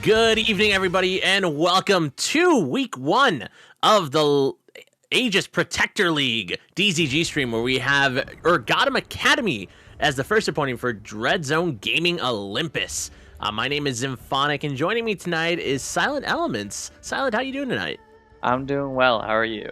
Good evening, everybody, and welcome to week one of the Aegis Protector League DZG stream, where we have Urgottem Academy as the first opponent for Dread Zone Gaming Olympus. My name is Zymphonic, and joining me tonight is Silent Elements. Silent, how you doing tonight? I'm doing well. How are you?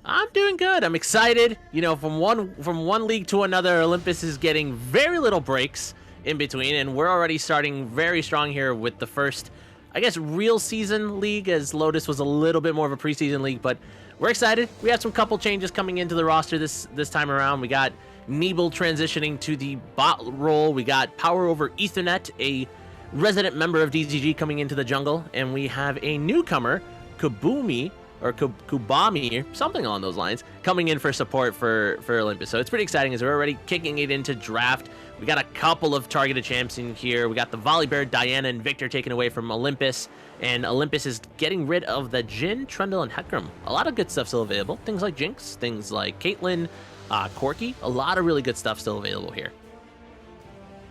I'm doing good. I'm excited. You know, from one league to another, Olympus is getting very little breaks in between, and we're already starting very strong here with the first, I guess, real season league, as Lotus was a little bit more of a preseason league. But we're excited. We have some couple changes coming into the roster this time around. We got Neeble transitioning to the bot role. We got Power over Ethernet, a resident member of DZG, coming into the jungle, and we have a newcomer, Kabumi, or Kubami, or something along those lines, coming in for support for Olympus. So it's pretty exciting as we're already kicking it into draft. We got a couple of targeted champs in here. We got the Volibear, Diana, and Victor taken away from Olympus, and Olympus is getting rid of the Jhin, Trundle, and Hecarim. A lot of good stuff still available. Things like Jinx, things like Caitlyn, Corki. A lot of really good stuff still available here.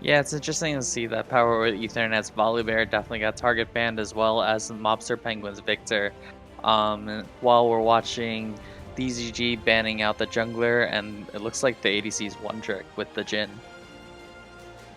Yeah, it's interesting to see that Power with Ethernet's Volibear definitely got target banned, as well as Mobster Penguin's Victor. While we're watching DZG banning out the jungler, and it looks like the ADC's one trick with the Jhin.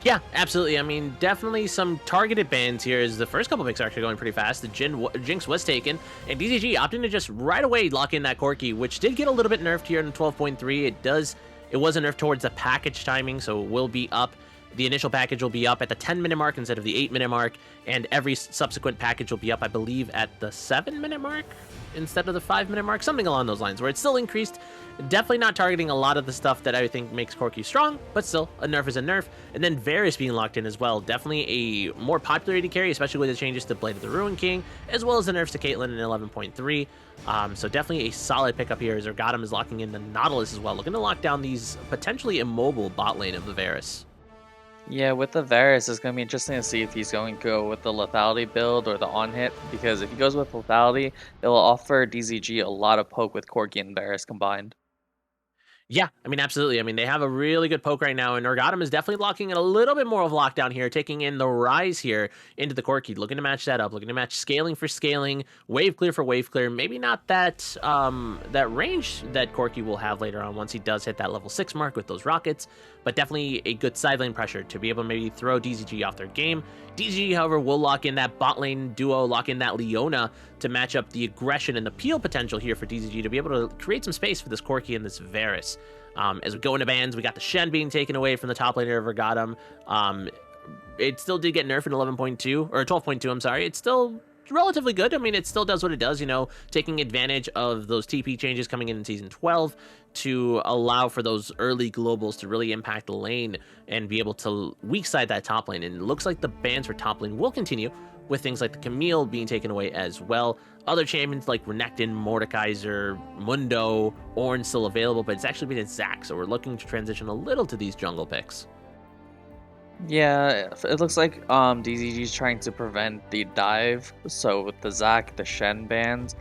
Yeah, absolutely. I mean, definitely some targeted bans here, as the first couple picks are actually going pretty fast. The Jinx was taken, and DZG opting to just right away lock in that Corki, which did get a little bit nerfed here in 12.3. It was a nerf towards the package timing, so it will be up. The initial package will be up at the 10-minute mark instead of the 8-minute mark, and every subsequent package will be up, I believe, at the 7-minute mark instead of the 5-minute mark, something along those lines, where it's still increased. Definitely not targeting a lot of the stuff that I think makes Corki strong, but still, a nerf is a nerf. And then Varus being locked in as well, definitely a more popular AD carry, especially with the changes to Blade of the Ruin King, as well as the nerfs to Caitlyn in 11.3. So definitely a solid pickup here, as Urgottem is locking in the Nautilus as well, looking to lock down these potentially immobile bot lane of the Varus. Yeah, with the Varus, it's going to be interesting to see if he's going to go with the lethality build or the on-hit, because if he goes with lethality, it'll offer DZG a lot of poke with Corki and Varus combined. Yeah, I mean, absolutely. I mean, they have a really good poke right now, and Urgottem is definitely locking in a little bit more of lockdown here, taking in the Rise here into the Corki, looking to match that up, looking to match scaling for scaling, wave clear for wave clear. Maybe not that that range that Corki will have later on once he does hit that level 6 mark with those rockets, but definitely a good side lane pressure to be able to maybe throw DZG off their game. DZG, however, will lock in that bot lane duo, lock in that Leona to match up the aggression and the peel potential here for DZG to be able to create some space for this Corki and this Varus. As we go into bans, we got the Shen being taken away from the top laner of Urgottem. It still did get nerfed in 11.2, or 12.2, I'm sorry. It's still relatively good. I mean, it still does what it does, you know, taking advantage of those TP changes coming in Season 12 to allow for those early globals to really impact the lane and be able to weak side that top lane. And it looks like the bans for top lane will continue, with things like the Camille being taken away as well. Other champions like Renekton, Mordekaiser, Mundo, Ornn still available, but it's actually been a Zac, so we're looking to transition a little to these jungle picks. Yeah, it looks like DZG is trying to prevent the dive, so with the Zac, the Shen bans,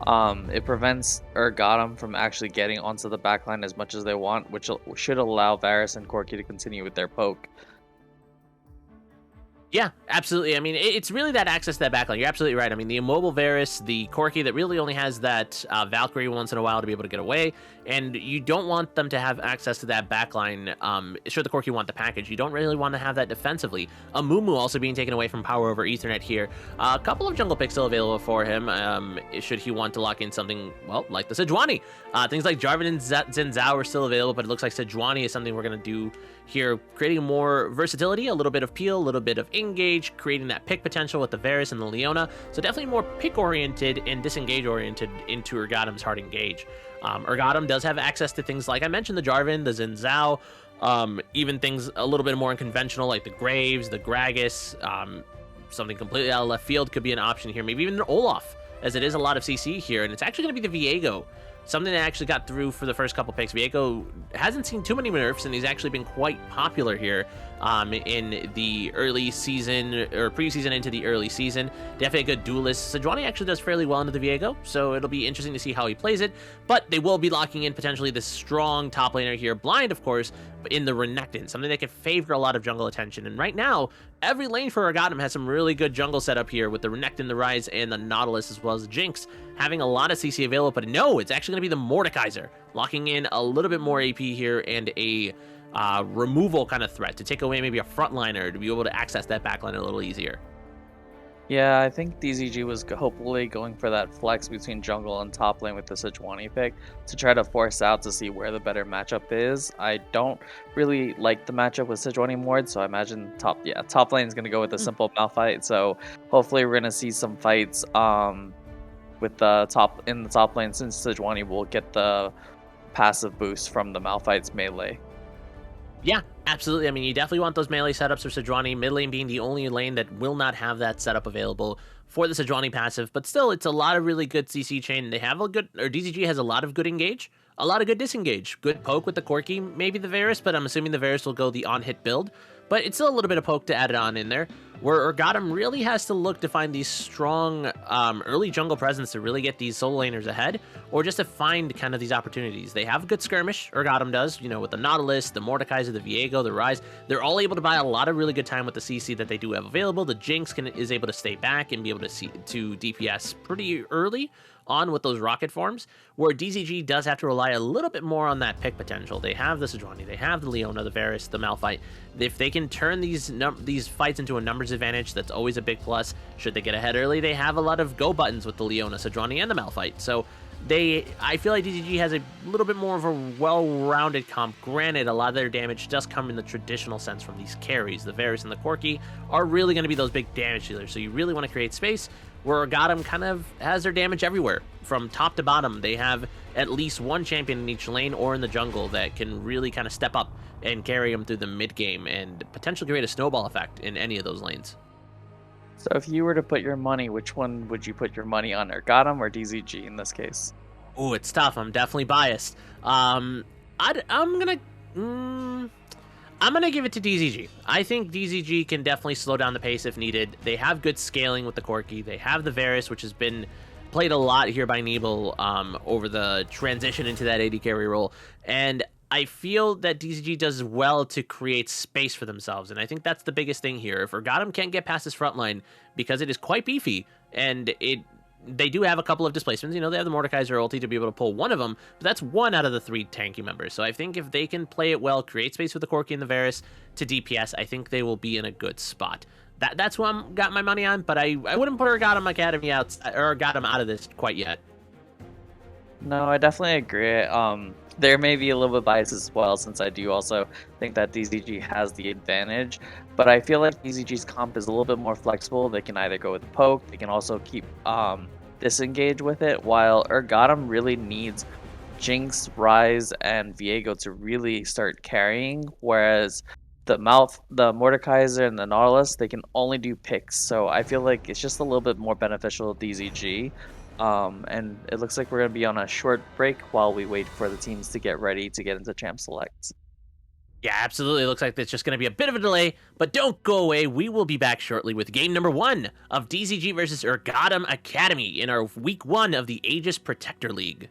it prevents Urgottem from actually getting onto the backline as much as they want, which should allow Varus and Corki to continue with their poke. Yeah, absolutely. I mean, it's really that access to that backline. You're absolutely right. I mean, the immobile Varus, the Corki that really only has that Valkyrie once in a while to be able to get away, and you don't want them to have access to that backline. Sure, the Corki want the package. You don't really want to have that defensively. Amumu also being taken away from Power over Ethernet here. A couple of jungle picks still available for him, should he want to lock in something, well, like the Sejuani. Things like Jarvan and Xin Zhao are still available, but it looks like Sejuani is something we're going to do here, creating more versatility, a little bit of peel, a little bit of engage, creating that pick potential with the Varus and the Leona. So definitely more pick oriented and disengage oriented into Urgottem's hard engage. Urgottem does have access to things like I mentioned, the Jarvan, the Xin Zhao, even things a little bit more unconventional like the Graves, the Gragas, something completely out of left field could be an option here. Maybe even an Olaf, as it is a lot of CC here, and it's actually going to be the Viego something that actually got through for the first couple picks. Viego hasn't seen too many nerfs, and he's actually been quite popular here in the early season or preseason into the early season. Definitely a good duelist. Sejuani actually does fairly well into the Viego, so it'll be interesting to see how he plays it. But they will be locking in potentially this strong top laner here, blind of course, but in the Renekton, something that can favor a lot of jungle attention. And right now, every lane for Urgottem has some really good jungle setup here with the Renekton, the Ryze, and the Nautilus, as well as the Jinx, having a lot of CC available. But no, it's actually going to be the Mordekaiser, locking in a little bit more AP here and a removal kind of threat to take away maybe a frontliner to be able to access that backline a little easier. Yeah, I think DZG was hopefully going for that flex between jungle and top lane with the Sejuani pick to try to force out to see where the better matchup is. I don't really like the matchup with Sejuani Mord, so I imagine top lane is going to go with a simple Malphite. So hopefully we're going to see some fights with the top lane, since Sejuani will get the passive boost from the Malphite's melee. Yeah, absolutely. I mean, you definitely want those melee setups for Sejuani, mid lane being the only lane that will not have that setup available for the Sejuani passive, but still, it's a lot of really good CC chain. They have a good, or DZG has a lot of good engage, a lot of good disengage, good poke with the Corki, maybe the Varus, but I'm assuming the Varus will go the on-hit build, but it's still a little bit of poke to add it on in there, where Urgottem really has to look to find these strong early jungle presence to really get these solo laners ahead, or just to find kind of these opportunities. They have a good skirmish, Urgottem does, you know, with the Nautilus, the Mordekaiser, the Viego, the Ryze. They're all able to buy a lot of really good time with the CC that they do have available. The Jinx is able to stay back and be able to DPS pretty early on with those rocket forms, where DZG does have to rely a little bit more on that pick potential. They have the Sejuani, they have the Leona, the Varus, the Malphite. If they can turn these fights into a numbers advantage, that's always a big plus. Should they get ahead early, they have a lot of go buttons with the Leona, Sejuani, and the Malphite. So I feel like DZG has a little bit more of a well-rounded comp. Granted, a lot of their damage does come in the traditional sense from these carries. The Varus and the Corki are really going to be those big damage dealers, so you really want to create space where Urgottem kind of has their damage everywhere. From top to bottom, they have at least one champion in each lane or in the jungle that can really kind of step up and carry them through the mid-game and potentially create a snowball effect in any of those lanes. So if you were to put your money, which one would you put your money on, Urgottem or DZG in this case? Oh, it's tough. I'm definitely biased. I'm gonna give it to DZG. I think DZG can definitely slow down the pace if needed. They have good scaling with the Corki. They have the Varus, which has been played a lot here by Nebel over the transition into that AD carry role. And I feel that DZG does well to create space for themselves, and I think that's the biggest thing here. If Urgottem can't get past this front line, because it is quite beefy, and they do have a couple of displacements. You know, they have the Mordekaiser ulti to be able to pull one of them, but that's one out of the 3 tanky members. So I think if they can play it well, create space with the Corki and the Varus to DPS, I think they will be in a good spot. That's who I'm got my money on, but I wouldn't put Urgottem Academy out, or Urgottem out of this quite yet. No, I definitely agree. There may be a little bit biased as well, since I do also think that DZG has the advantage. But I feel like DZG's comp is a little bit more flexible. They can either go with poke, they can also keep disengage with it, while Urgottem really needs Jinx, Ryze, and Viego to really start carrying, whereas the Mordekaiser, and the Nautilus, they can only do picks. So I feel like it's just a little bit more beneficial to DZG. And it looks like we're going to be on a short break while we wait for the teams to get ready to get into Champ Select. Yeah, absolutely. It looks like there's just going to be a bit of a delay, but don't go away. We will be back shortly with game number 1 of DZG versus Urgottem Academy in our week 1 of the Aegis Protector League.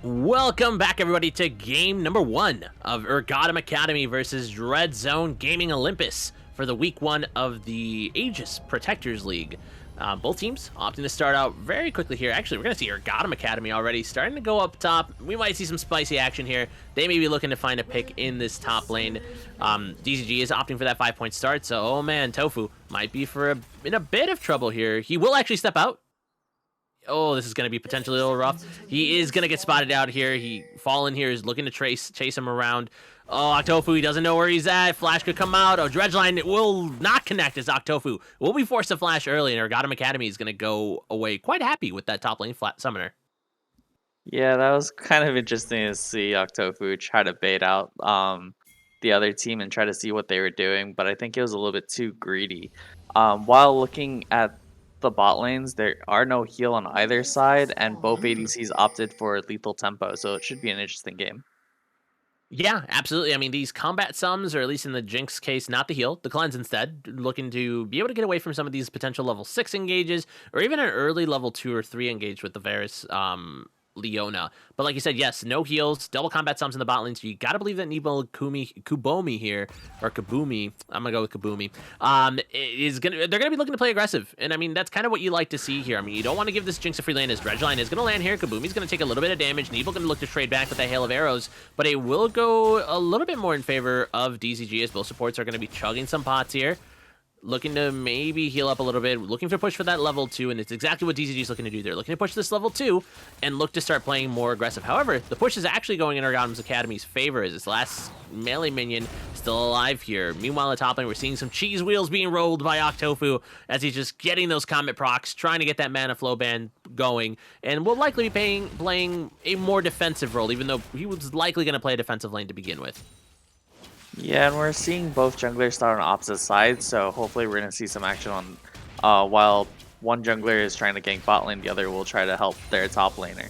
Welcome back, everybody, to game number 1 of Urgottem Academy versus Dread Zone Gaming Olympus for the week 1 of the Aegis Protectors League. Both teams opting to start out very quickly here. Actually, we're going to see Urgottem Academy already starting to go up top. We might see some spicy action here. They may be looking to find a pick in this top lane. DZG is opting for that 5-point start, so, oh man, Tofu might be in a bit of trouble here. He will actually step out. Oh, this is going to be potentially a little rough. He is going to get spotted out here. Fallen here is looking to chase him around. Oh, Octofu, he doesn't know where he's at. Flash could come out. Oh, Dredgeline will not connect as Octofu will be forced to flash early, and Urgottem Academy is going to go away quite happy with that top lane flat summoner. Yeah, that was kind of interesting to see Octofu try to bait out the other team and try to see what they were doing, but I think it was a little bit too greedy. While looking at the bot lanes, there are no heal on either side, and both ADCs opted for lethal tempo, so it should be an interesting game. Yeah, absolutely. I mean, these combat sums, or at least in the Jinx case, not the heal, the cleanse instead, looking to be able to get away from some of these potential level 6 engages, or even an early level 2 or 3 engage with the Varus Leona. But like you said, yes, no heals, double combat sums in the bot lane, so you gotta believe that Kubomi here, or Kabumi, I'm gonna go with Kabumi, they're gonna be looking to play aggressive. And I mean, that's kind of what you like to see here. I mean, you don't want to give this Jinx a free lane, as Dredgeline is gonna land here, Kabumi's gonna take a little bit of damage, Nebel gonna look to trade back with that hail of arrows, but it will go a little bit more in favor of DZG, as both supports are gonna be chugging some pots here, looking to maybe heal up a little bit, looking for push for that level 2, and it's exactly what DZG is looking to do. They're looking to push this level 2 and look to start playing more aggressive. However, the push is actually going in Urgottem's Academy's favor, as this last melee minion still alive here. Meanwhile, at the top lane, we're seeing some cheese wheels being rolled by Octofu as he's just getting those comet procs, trying to get that mana flow band going, and will likely be playing a more defensive role, even though he was likely going to play a defensive lane to begin with. Yeah, and we're seeing both junglers start on opposite sides, so hopefully we're going to see some action on while one jungler is trying to gank bot lane, the other will try to help their top laner.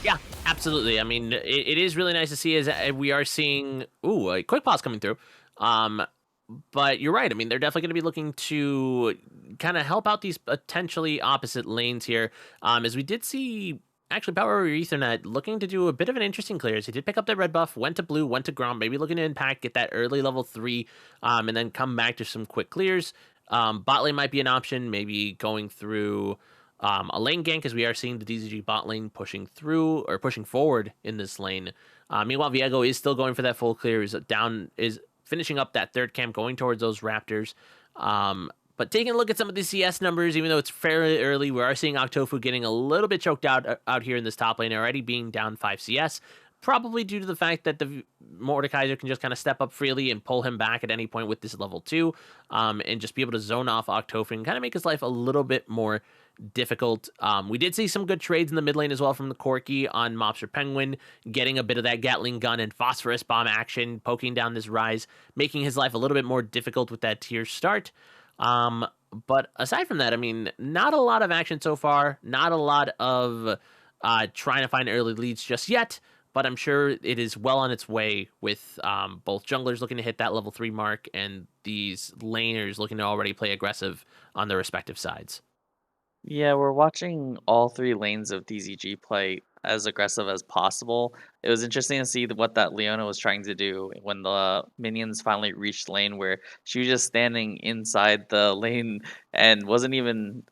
Yeah, absolutely. I mean, it is really nice to see as we are seeing, a quick pause coming through. But you're right. I mean, they're definitely going to be looking to kind of help out these potentially opposite lanes here. As we did see, actually, Power over Ethernet looking to do a bit of an interesting clears. He did pick up that red buff, went to blue, went to ground, maybe looking to impact, get that early level 3, and then come back to some quick clears. Bot lane might be an option, maybe going through a lane gank, as we are seeing the DZG bot lane pushing through or pushing forward in this lane. Meanwhile, Viego is still going for that full clear. Is finishing up that third camp, going towards those Raptors. But taking a look at some of the CS numbers, even though it's fairly early, we are seeing Octofu getting a little bit choked out here in this top lane, already being down 5 CS. Probably due to the fact that the Mordekaiser can just kind of step up freely and pull him back at any point with this level 2, and just be able to zone off Octofu and kind of make his life a little bit more difficult. We did see some good trades in the mid lane as well from the Corki on Mobster Penguin, getting a bit of that Gatling gun and phosphorus bomb action, poking down this Rise, making his life a little bit more difficult with that tier start. But aside from that, I mean, not a lot of action so far, not a lot of trying to find early leads just yet, but I'm sure it is well on its way with both junglers looking to hit that level 3 mark and these laners looking to already play aggressive on their respective sides. Yeah, we're watching all three lanes of DZG play as aggressive as possible. It was interesting to see what that Leona was trying to do when the minions finally reached lane where she was just standing inside the lane and wasn't even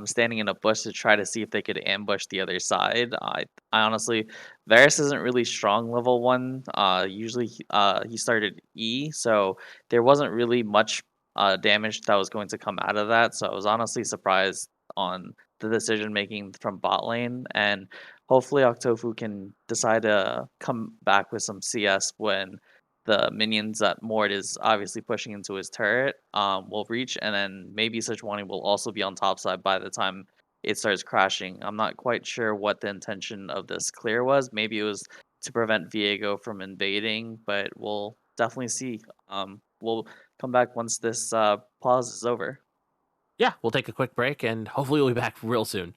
standing in a bush to try to see if they could ambush the other side. I honestly, Varus isn't really strong level 1. Usually he started E, so there wasn't really much damage that was going to come out of that. So I was honestly surprised on the decision making from bot lane, and hopefully Octofu can decide to come back with some CS when the minions that Mord is obviously pushing into his turret will reach, and then maybe Sejuani will also be on top side by the time it starts crashing. I'm not quite sure what the intention of this clear was. Maybe it was to prevent Viego from invading, but we'll definitely see. We'll come back once this pause is over. Yeah, we'll take a quick break and hopefully we'll be back real soon.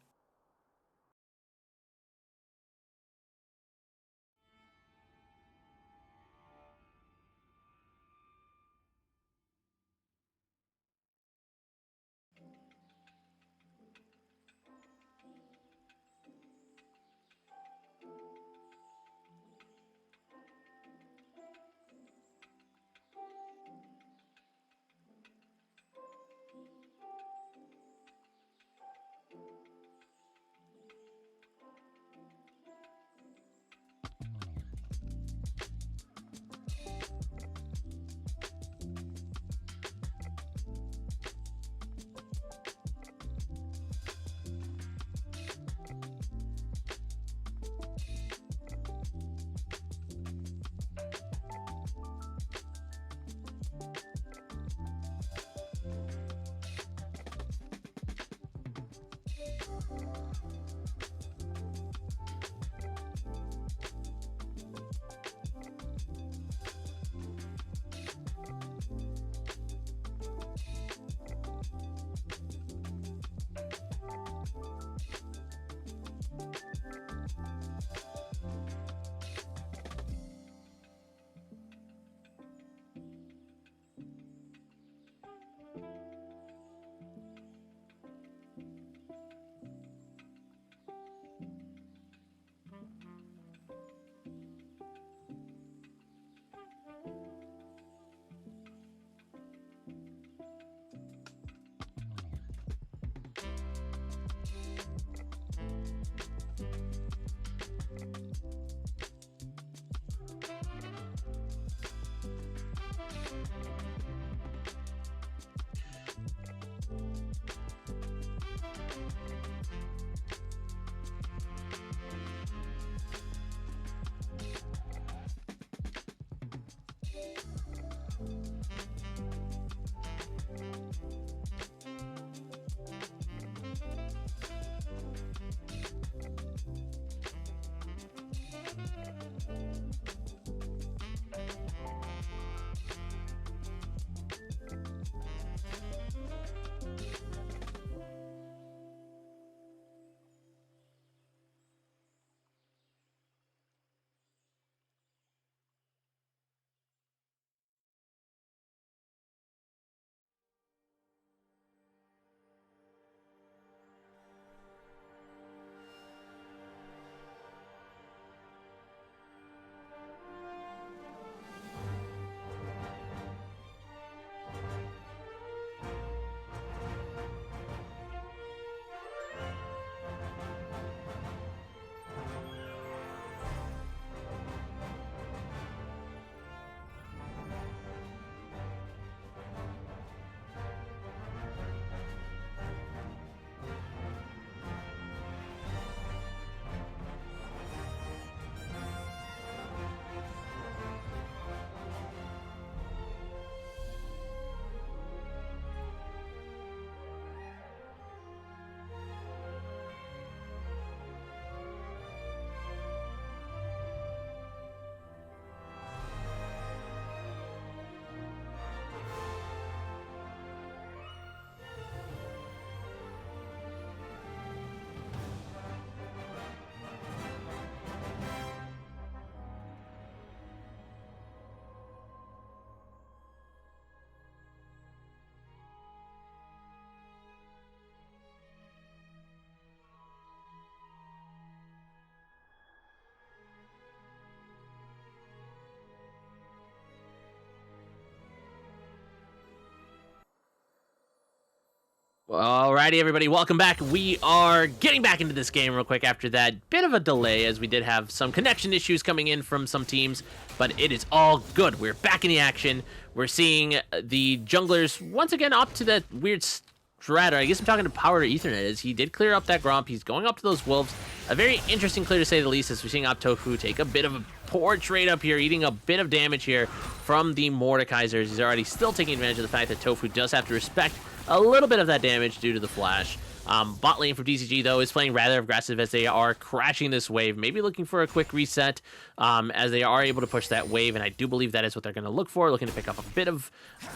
Alrighty, everybody, welcome back. We are getting back into this game real quick after that bit of a delay, as we did have some connection issues coming in from some teams, but it is all good. We're back in the action. We're seeing the junglers once again up to that weird strata. I guess I'm talking to Power Ethernet, as he did clear up that Gromp. He's going up to those wolves. A very interesting clear, to say the least, as we're seeing Optofu take a bit of a poor trade up here, eating a bit of damage here from the Mordekaisers. He's already still taking advantage of the fact that Tofu does have to respect a little bit of that damage due to the flash. Bot lane for DZG, though, is playing rather aggressive as they are crashing this wave, maybe looking for a quick reset as they are able to push that wave, and I do believe that is what they're going to look for, looking to pick up a bit of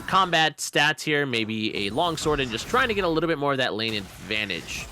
combat stats here, maybe a longsword, and just trying to get a little bit more of that lane advantage.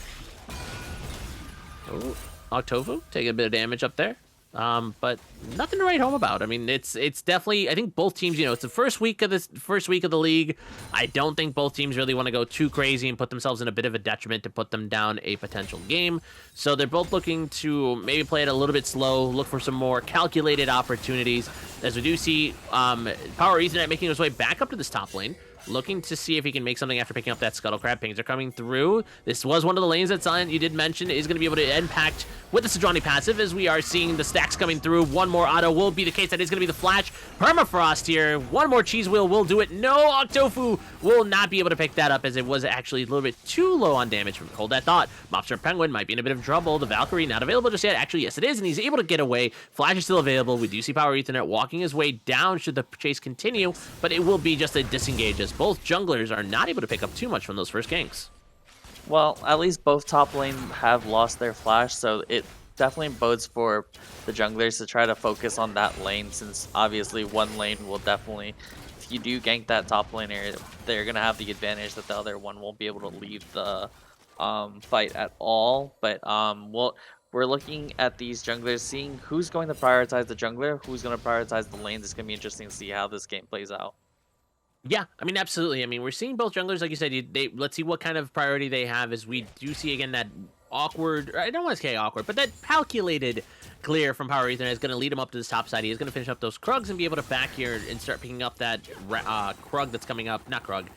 Oh, Octofu taking a bit of damage up there. But nothing to write home about. I mean, it's definitely, I think both teams, it's the first week of the league. I don't think both teams really want to go too crazy and put themselves in a bit of a detriment to put them down a potential game. So they're both looking to maybe play it a little bit slow, look for some more calculated opportunities, as we do see Power Ethernet making his way back up to this top lane, looking to see if he can make something after picking up that Scuttle Crab. Pings are coming through. This was one of the lanes that Silent, you did mention, is going to be able to impact with the Sejuani passive, as we are seeing the stacks coming through. One more auto will be the case. That is going to be the flash. Permafrost here. One more cheese wheel will do it. No, Octofu will not be able to pick that up, as it was actually a little bit too low on damage. Hold that thought. Mobster Penguin might be in a bit of trouble. The Valkyrie not available just yet. Actually, yes, it is, and he's able to get away. Flash is still available. We do see Power Ethernet walking his way down should the chase continue, but it will be just a disengage, as both junglers are not able to pick up too much from those first ganks. Well, at least both top lane have lost their flash, so it definitely bodes for the junglers to try to focus on that lane, since obviously one lane will definitely, if you do gank that top laner, they're going to have the advantage that the other one won't be able to leave the fight at all. But we're looking at these junglers, seeing who's going to prioritize the jungler, who's going to prioritize the lanes. It's going to be interesting to see how this game plays out. Yeah, I mean, absolutely. I mean, we're seeing both junglers, like you said, let's see what kind of priority they have, as we do see, again, that awkward, I don't want to say awkward, but that calculated clear from Power Ethernet is going to lead him up to this top side. He is going to finish up those Krugs and be able to back here and start picking up that Krug that's coming up, not Krug,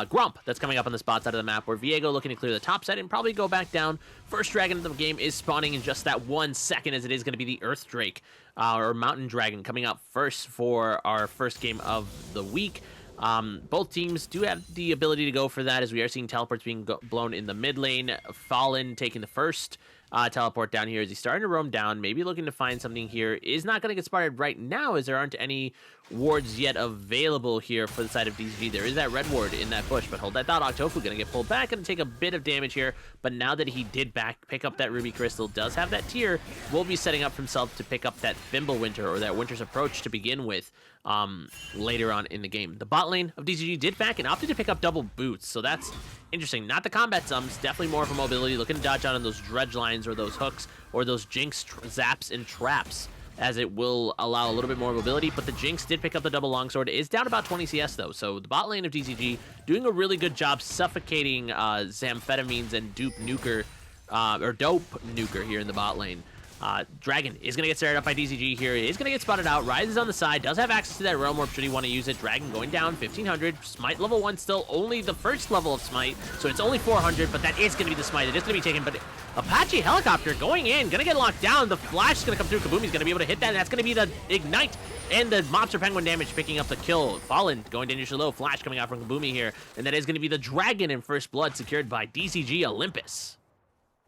Grump that's coming up on the spot side of the map, where Viego looking to clear the top side and probably go back down. First dragon of the game is spawning in just that 1 second, as it is going to be the Earth Drake, or Mountain Dragon, coming up first for our first game of the week. Both teams do have the ability to go for that, as we are seeing teleports being blown in the mid lane. Fallen taking the first teleport down here as he's starting to roam down, maybe looking to find something here. Is not going to get spotted right now, as there aren't any wards yet available here for the side of DZG. There is that red ward in that bush, but hold that thought. Octofu going to get pulled back and take a bit of damage here, but now that he did pick up that Ruby Crystal, does have that tier, will be setting up himself to pick up that Winter, or that Winter's Approach to begin with later on in the game. The bot lane of DZG did back and opted to pick up double boots, so that's interesting. Not the combat sums, definitely more for mobility, looking to dodge out on those dredge lines or those hooks or those jinx zaps and traps, as it will allow a little bit more mobility. But the Jinx did pick up the double longsword. It is down about 20 CS though, so the bot lane of DZG doing a really good job suffocating Zamphetamines and Dope Nuker here in the bot lane. Dragon is going to get started up by DZG here. He is going to get spotted out. Rises on the side. Does have access to that Realm Orb should he want to use it. Dragon going down 1,500. Smite level 1 still only the first level of Smite. So it's only 400, but that is going to be the Smite. It is going to be taken, but Apache Helicopter going in. Going to get locked down. The Flash is going to come through. Kabumi's going to be able to hit that. And that's going to be the Ignite and the Mobster Penguin damage picking up the kill. Fallen going to initial low. Flash coming out from Kabumi here. And that is going to be the Dragon in first blood secured by DZG Olympus.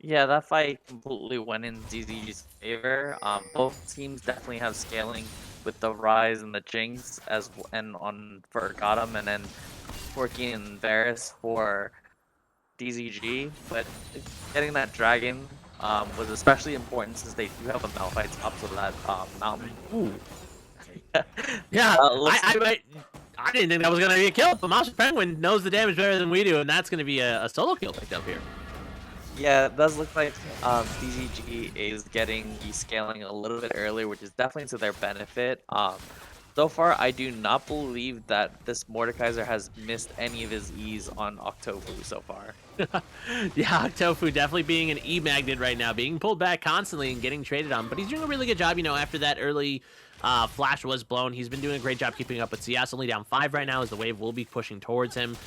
Yeah, that fight completely went in DZG's favor. Both teams definitely have scaling with the Rise and the Jinx, and on for Urgottem, and then Forky and Varus for DZG. But getting that Dragon was especially important, since they do have a Malphite top of that mountain. Ooh. Yeah, I didn't think that was going to be a kill, but Monster Penguin knows the damage better than we do, and that's going to be a solo kill picked up here. Yeah, it does look like DZG is getting the scaling a little bit earlier, which is definitely to their benefit. So far, I do not believe that this Mordekaiser has missed any of his E's on Octofu so far. Yeah, Octofu definitely being an E magnet right now, being pulled back constantly and getting traded on, but he's doing a really good job, after that early Flash was blown. He's been doing a great job keeping up with CS. Only down 5 right now as the wave will be pushing towards him.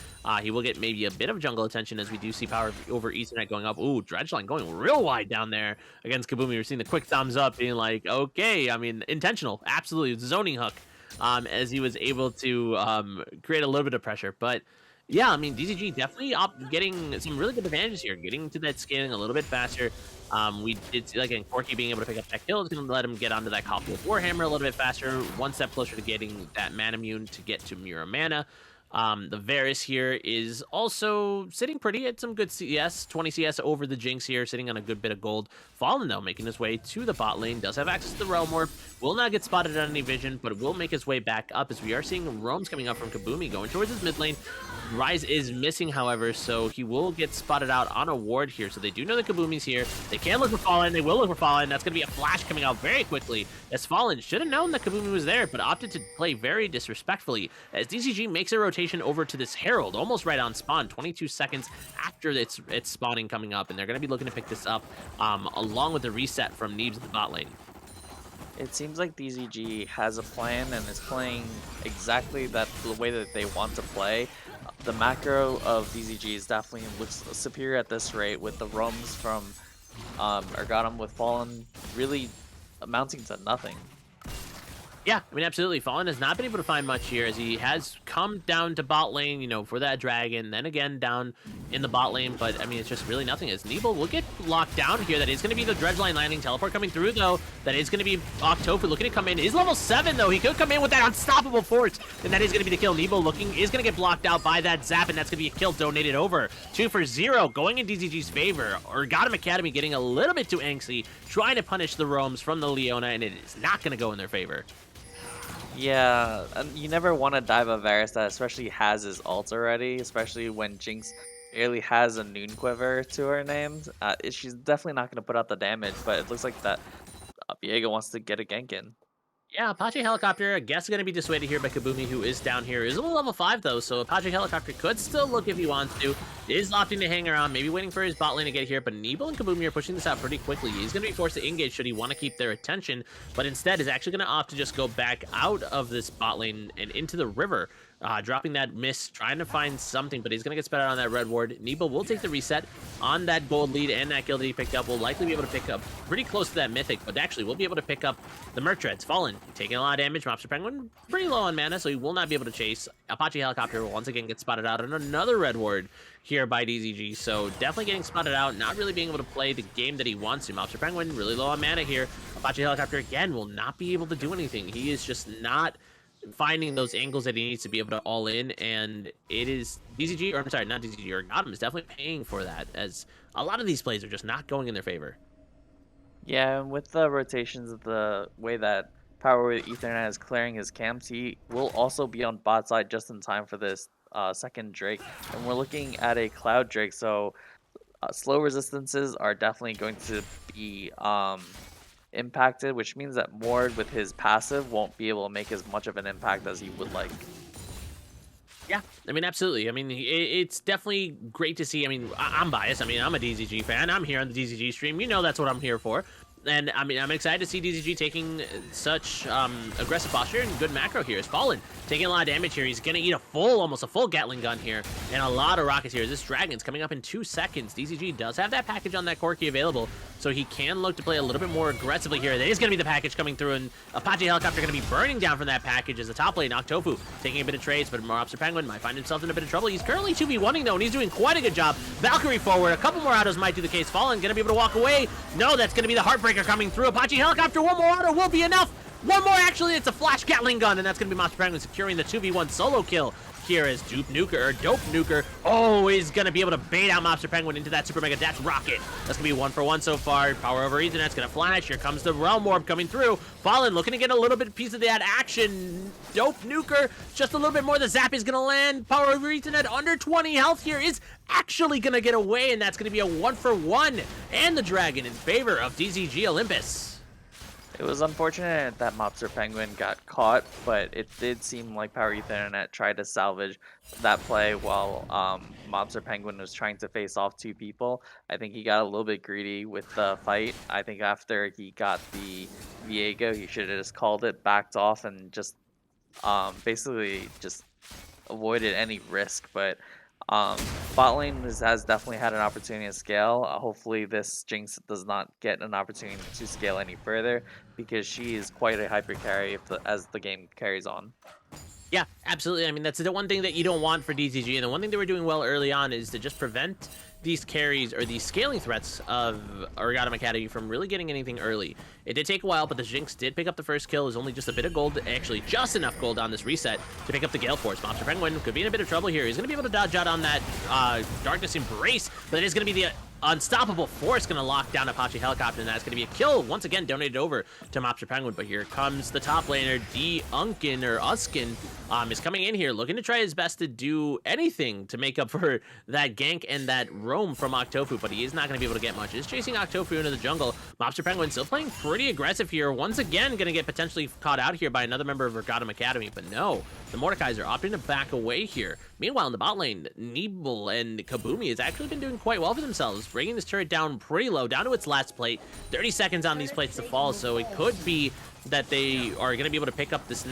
He will get maybe a bit of jungle attention as we do see power over Ethernet going up. Ooh, Dredgeline going real wide down there against Kabumi. We're seeing the quick thumbs up being like, okay, I mean, intentional. Absolutely. It's a zoning hook as he was able to create a little bit of pressure. But yeah, I mean, DZG definitely getting some really good advantages here, getting to that scaling a little bit faster. We did see, like, Corki being able to pick up that kill is going to let him get onto that copy of Warhammer a little bit faster, one step closer to getting that mana immune to get to Mirror Mana. The Varus here is also sitting pretty at some good CS, 20 CS over the Jinx here, sitting on a good bit of gold. Fallen, though, making his way to the bot lane, does have access to the Realm Warp, will not get spotted on any vision, but will make his way back up as we are seeing roams coming up from Kabumi going towards his mid lane. Rise is missing, however, so he will get spotted out on a ward here. So they do know that Kabumi's here. They can look for Fallen. They will look for Fallen. That's going to be a flash coming out very quickly as Fallen should have known that Kabumi was there, but opted to play very disrespectfully as DZG makes a rotation over to this Herald, almost right on spawn, 22 seconds after its spawning coming up, and they're going to be looking to pick this up along with the reset from Neebs in the bot lane. It seems like DZG has a plan and is playing exactly the way that they want to play. The macro of DZG is definitely looks superior at this rate, with the roams from Urgottem with Fallen really amounting to nothing. Yeah, I mean, absolutely. Fallen has not been able to find much here as he has come down to bot lane, you know, for that dragon, then again down in the bot lane, but I mean, it's just really nothing as Nebel will get locked down here. That is going to be the Dredgeline landing teleport coming through, though. That is going to be Octofu looking to come in. He's level 7, though. He could come in with that unstoppable force, and that is going to be the kill. Nebel looking is going to get blocked out by that zap, and that's going to be a kill donated over. 2 for 0 going in DZG's favor. Urgottem Academy getting a little bit too angsty, trying to punish the roams from the Leona, and it is not going to go in their favor. Yeah, you never want to dive a Varus that especially has his ult already, especially when Jinx barely has a Noon Quiver to her name. She's definitely not going to put out the damage, but it looks like that Viego wants to get a gank in. Yeah, Apache Helicopter, I guess, going to be dissuaded here by Kabumi, who is down here. Is only level 5, though, so Apache Helicopter could still look if he wants to. Is opting to hang around, maybe waiting for his bot lane to get here, but Nebel and Kabumi are pushing this out pretty quickly. He's going to be forced to engage should he want to keep their attention, but instead is actually going to opt to just go back out of this bot lane and into the river. Dropping that miss, trying to find something, but he's going to get sped out on that red ward. Nebel will take the reset on that gold lead, and that kill that he picked up will likely be able to pick up pretty close to that mythic, but actually will be able to pick up the Merc Treads. Fallen, taking a lot of damage. Mobster Penguin pretty low on mana, so he will not be able to chase. Apache Helicopter will once again get spotted out on another red ward here by DZG, so definitely getting spotted out, not really being able to play the game that he wants to. Mobster Penguin really low on mana here. Apache Helicopter again will not be able to do anything. He is just not finding those angles that he needs to be able to all in, and it is DZG, or I'm sorry, not DZG, Urgottem is definitely paying for that, as a lot of these plays are just not going in their favor. Yeah, and with the rotations of the way that Power with Ethernet is clearing his camps, he will also be on bot side just in time for this second Drake, and we're looking at a Cloud Drake, so slow resistances are definitely going to be impacted, which means that Mord with his passive won't be able to make as much of an impact as he would like. Yeah, I mean, absolutely. I mean, it's definitely great to see. I mean, I'm biased. I mean, I'm a DZG fan. I'm here on the DZG stream. You know that's what I'm here for. And I mean, I'm excited to see DZG taking such aggressive posture and good macro here. Is Fallen taking a lot of damage here. He's gonna eat almost a full Gatling gun here, and a lot of rockets here. This Dragon's coming up in 2 seconds. DZG does have that package on that Corki available, so he can look to play a little bit more aggressively here. That is gonna be the package coming through, and Apache Helicopter gonna be burning down from that package as the top lane, Octofu, taking a bit of trades, but Mobster Penguin might find himself in a bit of trouble. He's currently 2v1ing though, and he's doing quite a good job. Valkyrie forward, a couple more autos might do the case. Fallen gonna be able to walk away. No, that's gonna be the Heartbreaker coming through. Apache Helicopter, one more auto will be enough. One more, actually, it's a flash Gatling gun, and that's going to be Mobster Penguin securing the 2v1 solo kill here as Dope Nuker, is going to be able to bait out Mobster Penguin into that Super Mega Dash Rocket. That's going to be 1 for 1 so far. Power over Ethernet's going to flash. Here comes the Realm Orb coming through. Fallen looking to get a little bit piece of that action. Dope Nuker, just a little bit more. The zap is going to land. Power over Ethernet under 20 health here is actually going to get away, and that's going to be a 1 for 1. And the Dragon in favor of DZG Olympus. It was unfortunate that Mobster Penguin got caught, but it did seem like Power Ethernet tried to salvage that play while Mobster Penguin was trying to face off two people. I think he got a little bit greedy with the fight. I think after he got the Viego, he should have just called it, backed off, and just basically just avoided any risk. But um, bot lane has definitely had an opportunity to scale. Hopefully, this Jinx does not get an opportunity to scale any further because she is quite a hyper carry as the game carries on. Yeah, absolutely. I mean, that's the one thing that you don't want for DZG, and the one thing they were doing well early on is to just prevent these carries or these scaling threats of Urgottem Academy from really getting anything early. It did take a while, but the Jinx did pick up the first kill. There's only just a bit of gold, actually just enough gold on this reset to pick up the Gale Force. Monster Penguin could be in a bit of trouble here. He's going to be able to dodge out on that Darkness Embrace, but it is going to be the Unstoppable Force going to lock down Apache Helicopter, and that's going to be a kill once again donated over to Mobster Penguin. But here comes the top laner, D Unkin or Uskin, is coming in here looking to try his best to do anything to make up for that gank and that roam from Octofu, but he is not going to be able to get much. He's chasing Octofu into the jungle. Mobster Penguin still playing pretty aggressive here. Once again, going to get potentially caught out here by another member of Urgottem Academy, but no, the Mordekaiser opting to back away here. Meanwhile, in the bot lane, Nebel and Kabumi has actually been doing quite well for themselves, bringing this turret down pretty low, down to its last plate. 30 seconds on these plates to fall, so it could be that they are going to be able to pick up this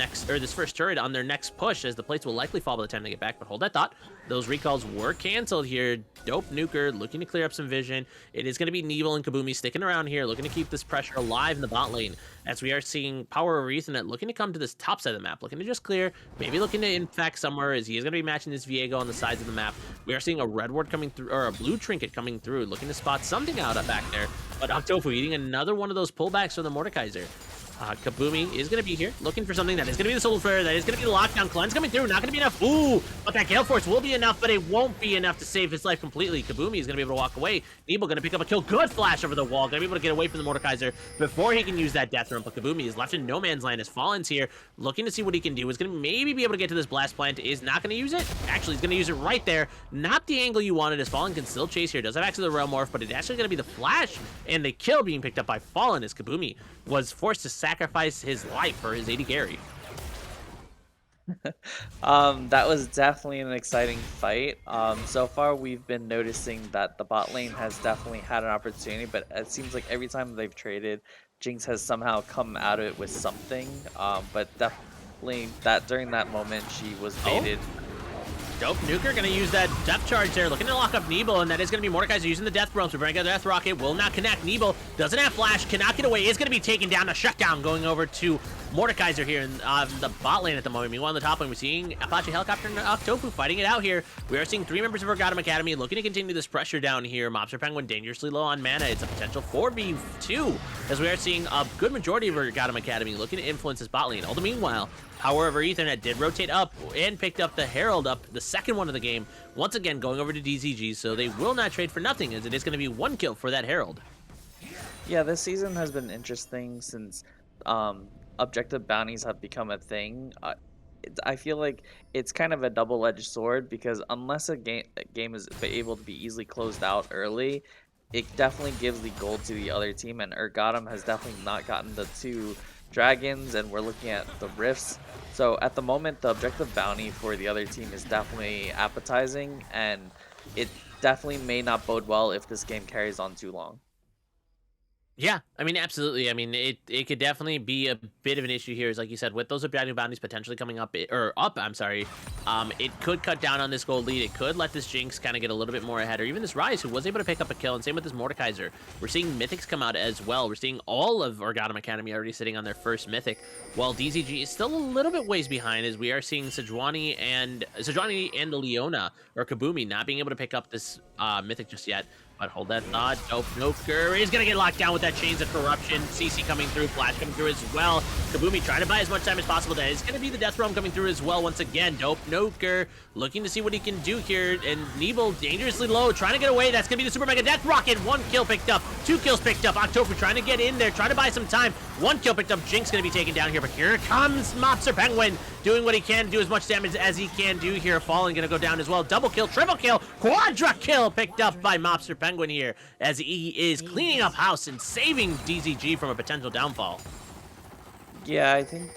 first turret on their next push, as the plates will likely fall by the time they get back. But hold that thought, those recalls were canceled here. Dope Nuker looking to clear up some vision. It is going to be Nebel and Kabumi sticking around here, looking to keep this pressure alive in the bot lane, as we are seeing Power over Ethernet looking to come to this top side of the map, looking to just clear, maybe looking to infect somewhere, as he is going to be matching this Viego on the sides of the map. We are seeing a red ward coming through, or a blue trinket coming through, looking to spot something out back there. But Octofu eating another one of those pullbacks from the Mordekaiser. Kabumi is going to be here, looking for something. That is going to be the Soul Flare. That is going to be the Lockdown. Cleanse coming through. Not going to be enough. Ooh, but that Gale Force will be enough, but it won't be enough to save his life completely. Kabumi is going to be able to walk away. Nebel going to pick up a kill. Good flash over the wall. Going to be able to get away from the Mordekaiser before he can use that Death Run, but Kabumi is left in no man's land as Fallen's here, looking to see what he can do. Is going to maybe be able to get to this Blast Plant. Is not going to use it. Actually, he's going to use it right there. Not the angle you wanted, as Fallen can still chase here. Does have access to the Realm Morph, but it's actually going to be the Flash and the kill being picked up by Fallen, as Kabumi was forced to sacrifice his life for his AD carry. That was definitely an exciting fight. So far we've been noticing that the bot lane has definitely had an opportunity, but it seems like every time they've traded, Jinx has somehow come out of it with something. But definitely that during that moment she was baited. Dope Nuker going to use that depth charge there, looking to lock up Nebel, and that is going to be Mordekaiser using the Death Realm to bring out the Death Rocket. Will not connect. Nebel doesn't have Flash, cannot get away, is going to be taken down. A shutdown going over to Mordekaiser here in the bot lane at the moment. Meanwhile, in the top lane, we're seeing Apache Helicopter and Octofu fighting it out here. We are seeing three members of Urgottem Academy looking to continue this pressure down here. Mobster Penguin dangerously low on mana. It's a potential 4v2, as we are seeing a good majority of Urgottem Academy looking to influence this bot lane. All the meanwhile, Power over Ethernet did rotate up and picked up the Herald up, the second one of the game, once again going over to DZG, so they will not trade for nothing, as it is going to be one kill for that Herald. Yeah, this season has been interesting since objective bounties have become a thing. I feel like it's kind of a double-edged sword, because unless a game is able to be easily closed out early, it definitely gives the gold to the other team, and Urgottem has definitely not gotten the two dragons, and we're looking at the rifts. So at the moment, the objective bounty for the other team is definitely appetizing, and it definitely may not bode well if this game carries on too long. Yeah, I mean, absolutely. I mean, it could definitely be a bit of an issue here, is like you said, with those objective bounties potentially coming up, I'm sorry, it could cut down on this gold lead. It could let this Jinx kind of get a little bit more ahead, or even this Ryze, who was able to pick up a kill, and same with this Mordekaiser. We're seeing Mythics come out as well. We're seeing all of Urgottem Academy already sitting on their first Mythic, while DZG is still a little bit ways behind, as we are seeing Sejuani and Leona, or Kabumi, not being able to pick up this Mythic just yet. But hold that thought. Dope Nuker is going to get locked down with that Chains of Corruption. CC coming through, Flash coming through as well. Kabumi trying to buy as much time as possible. That is going to be the Death Realm coming through as well once again. Dope Nuker looking to see what he can do here. And Nebel dangerously low, trying to get away. That's going to be the Super Mega Death Rocket. One kill picked up, two kills picked up. October trying to get in there, trying to buy some time. One kill picked up. Jinx going to be taken down here. But here comes Mobster Penguin, doing what he can, do as much damage as he can do here. Fallen going to go down as well. Double kill, triple kill, quadra kill picked up by Mobster Penguin here, as he is cleaning up house and saving DZG from a potential downfall. Yeah, I think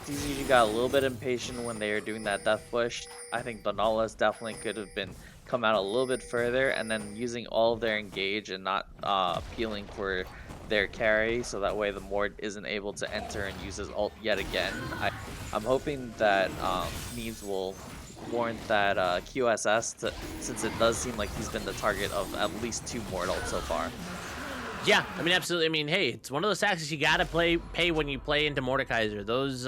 DZG got a little bit impatient when they were doing that death push. I think the Nautilus definitely could have been come out a little bit further, and then using all of their engage and not peeling for their carry, so that way the Mord isn't able to enter and use his ult yet again. I'm hoping that Needs will warrant that QSS since it does seem like he's been the target of at least 2 Mord ults so far. Yeah, I mean, absolutely. I mean, hey, it's one of those taxes you gotta pay when you play into Mordekaiser. Those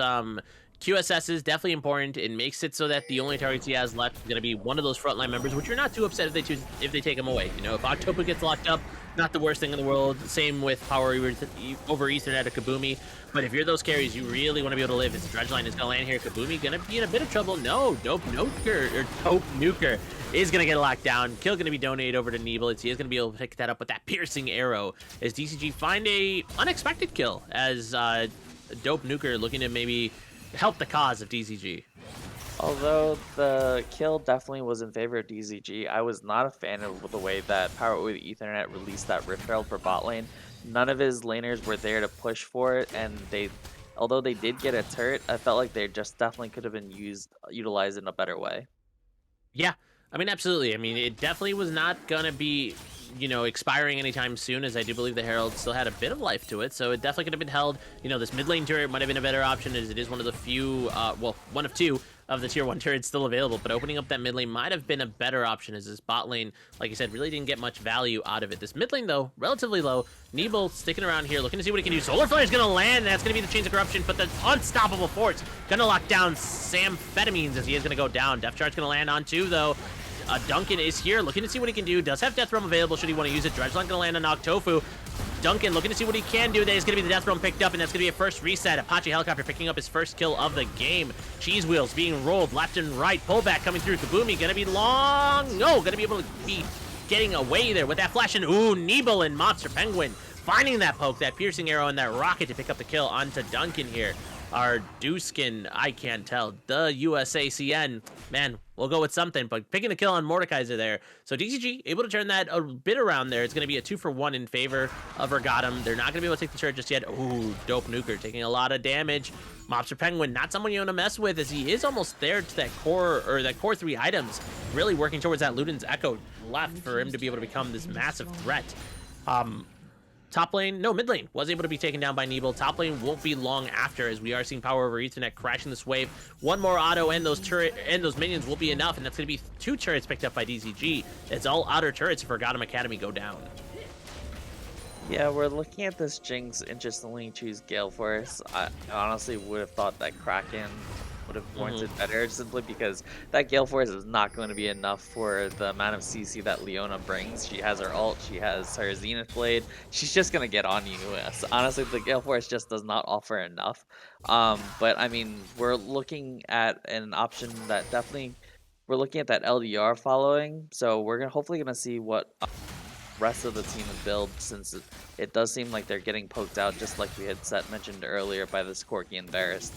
QSS is definitely important. It makes it so that the only targets he has left is gonna be one of those frontline members, which you're not too upset if they take him away. You know, if Octopa gets locked up, not the worst thing in the world. Same with Power over Ethernet or Kabumi. But if you're those carries, you really want to be able to live. His dredge line is gonna land here. Kabumi gonna be in a bit of trouble. No, Dope Nuker is going to get locked down. Kill going to be donated over to Nebulitz. He is going to be able to pick that up with that piercing arrow as DCG find a unexpected kill as Dope Nuker looking to maybe help the cause of DCG. Although the kill definitely was in favor of DZG, I was not a fan of the way that Power with Ethernet released that Rift Herald for bot lane. None of his laners were there to push for it, and although they did get a turret, I felt like they just definitely could have been utilized in a better way. Yeah, I mean, absolutely. I mean, it definitely was not going to be, you know, expiring anytime soon, as I do believe the Herald still had a bit of life to it, so it definitely could have been held. You know, this mid lane turret might have been a better option, as it is one of the few, well, one of two of the tier 1 turrets still available, but opening up that mid lane might have been a better option, as this bot lane, like you said, really didn't get much value out of it. This mid lane, though, relatively low. Nebel sticking around here, looking to see what he can do. Solar Flare is going to land, and that's going to be the Chains of Corruption, but the unstoppable force going to lock down Amphetamines as he is going to go down. Death Charge going to land on 2, though. Duncan is here, looking to see what he can do. Does have Death Realm available should he want to use it. Dredgeline going to land on Octofu. Duncan looking to see what he can do. There's going to be the Death Realm picked up, and that's going to be a first reset. Apache Helicopter picking up his first kill of the game. Cheese Wheels being rolled left and right. Pullback coming through. Kabumi going to be long. No, going to be able to be getting away there with that flash. And ooh, Nebel and Monster Penguin finding that poke, that piercing arrow, and that rocket to pick up the kill onto Duncan here. Our Duskin, I can't tell. The USACN, man, we'll go with something, but picking a kill on Mordekaiser there. So DCG able to turn that a bit around there. It's going to be a 2-for-1 in favor of Urgottem. They're not going to be able to take the turret just yet. Ooh, Dope Nuker taking a lot of damage. Mobster Penguin, not someone you want to mess with, as he is almost there to that core, or that core 3 items, really working towards that Luden's Echo left for him to be able to become this massive threat. Top lane, no, mid lane was able to be taken down by Nebel. Top lane won't be long after, as we are seeing Power over Ethernet crashing this wave. One more auto and those minions will be enough, and that's going to be 2 turrets picked up by DZG. It's all outer turrets if Urgottem Academy go down. Yeah, we're looking at this Jinx. Interestingly, choose Gale Force. I honestly would have thought that Kraken would have warranted better, simply because that Gale Force is not going to be enough for the amount of CC that Leona brings. She has her ult, she has her Zenith Blade. She's just going to get on you. Honestly, the Gale Force just does not offer enough. But I mean, we're looking at an option that definitely, we're looking at that LDR following. So we're hopefully going to see what rest of the team and build, since it does seem like they're getting poked out, just like we had mentioned earlier by this Corki and Varus.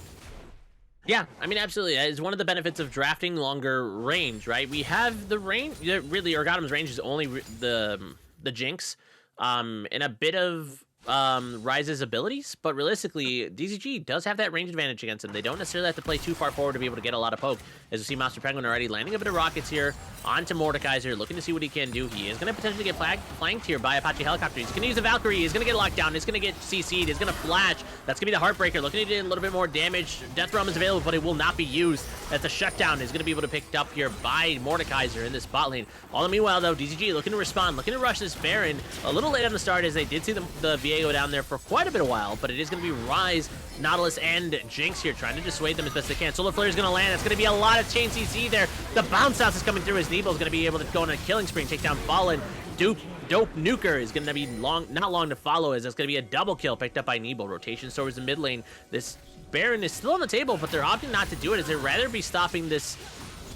Yeah, I mean, absolutely. That is one of the benefits of drafting longer range, right? We have the range, really, Urgottem's range is only the Jinx, and a bit of Ryze's abilities, but realistically, DZG does have that range advantage against him. They don't necessarily have to play too far forward to be able to get a lot of poke. As you see Monster Penguin already landing a bit of rockets here onto Mordekaiser, looking to see what he can do. He is going to potentially get flanked here by Apache Helicopter. He's going to use a Valkyrie. He's going to get locked down. He's going to get CC'd. He's going to flash. That's going to be the Heartbreaker. Looking to do a little bit more damage. Death Realm is available, but it will not be used. That's a shutdown. Is going to be able to pick up here by Mordekaiser in this bot lane. All the meanwhile, though, DZG looking to respond, looking to rush this Baron. A little late on the start, as they did see the VA go down there for quite a bit of while, but it is going to be Ryze, Nautilus, and Jinx here trying to dissuade them as best they can. Solar Flare is going to land. It's going to be a lot of chain CC there. The bounce house is coming through as Nebel is going to be able to go on a killing spree and take down Fallen. Dope Nuker is going to be not long to follow, as it's going to be a double kill picked up by Nebel. Rotation towards the mid lane. This Baron is still on the table, but they're opting not to do it, as they'd rather be stopping this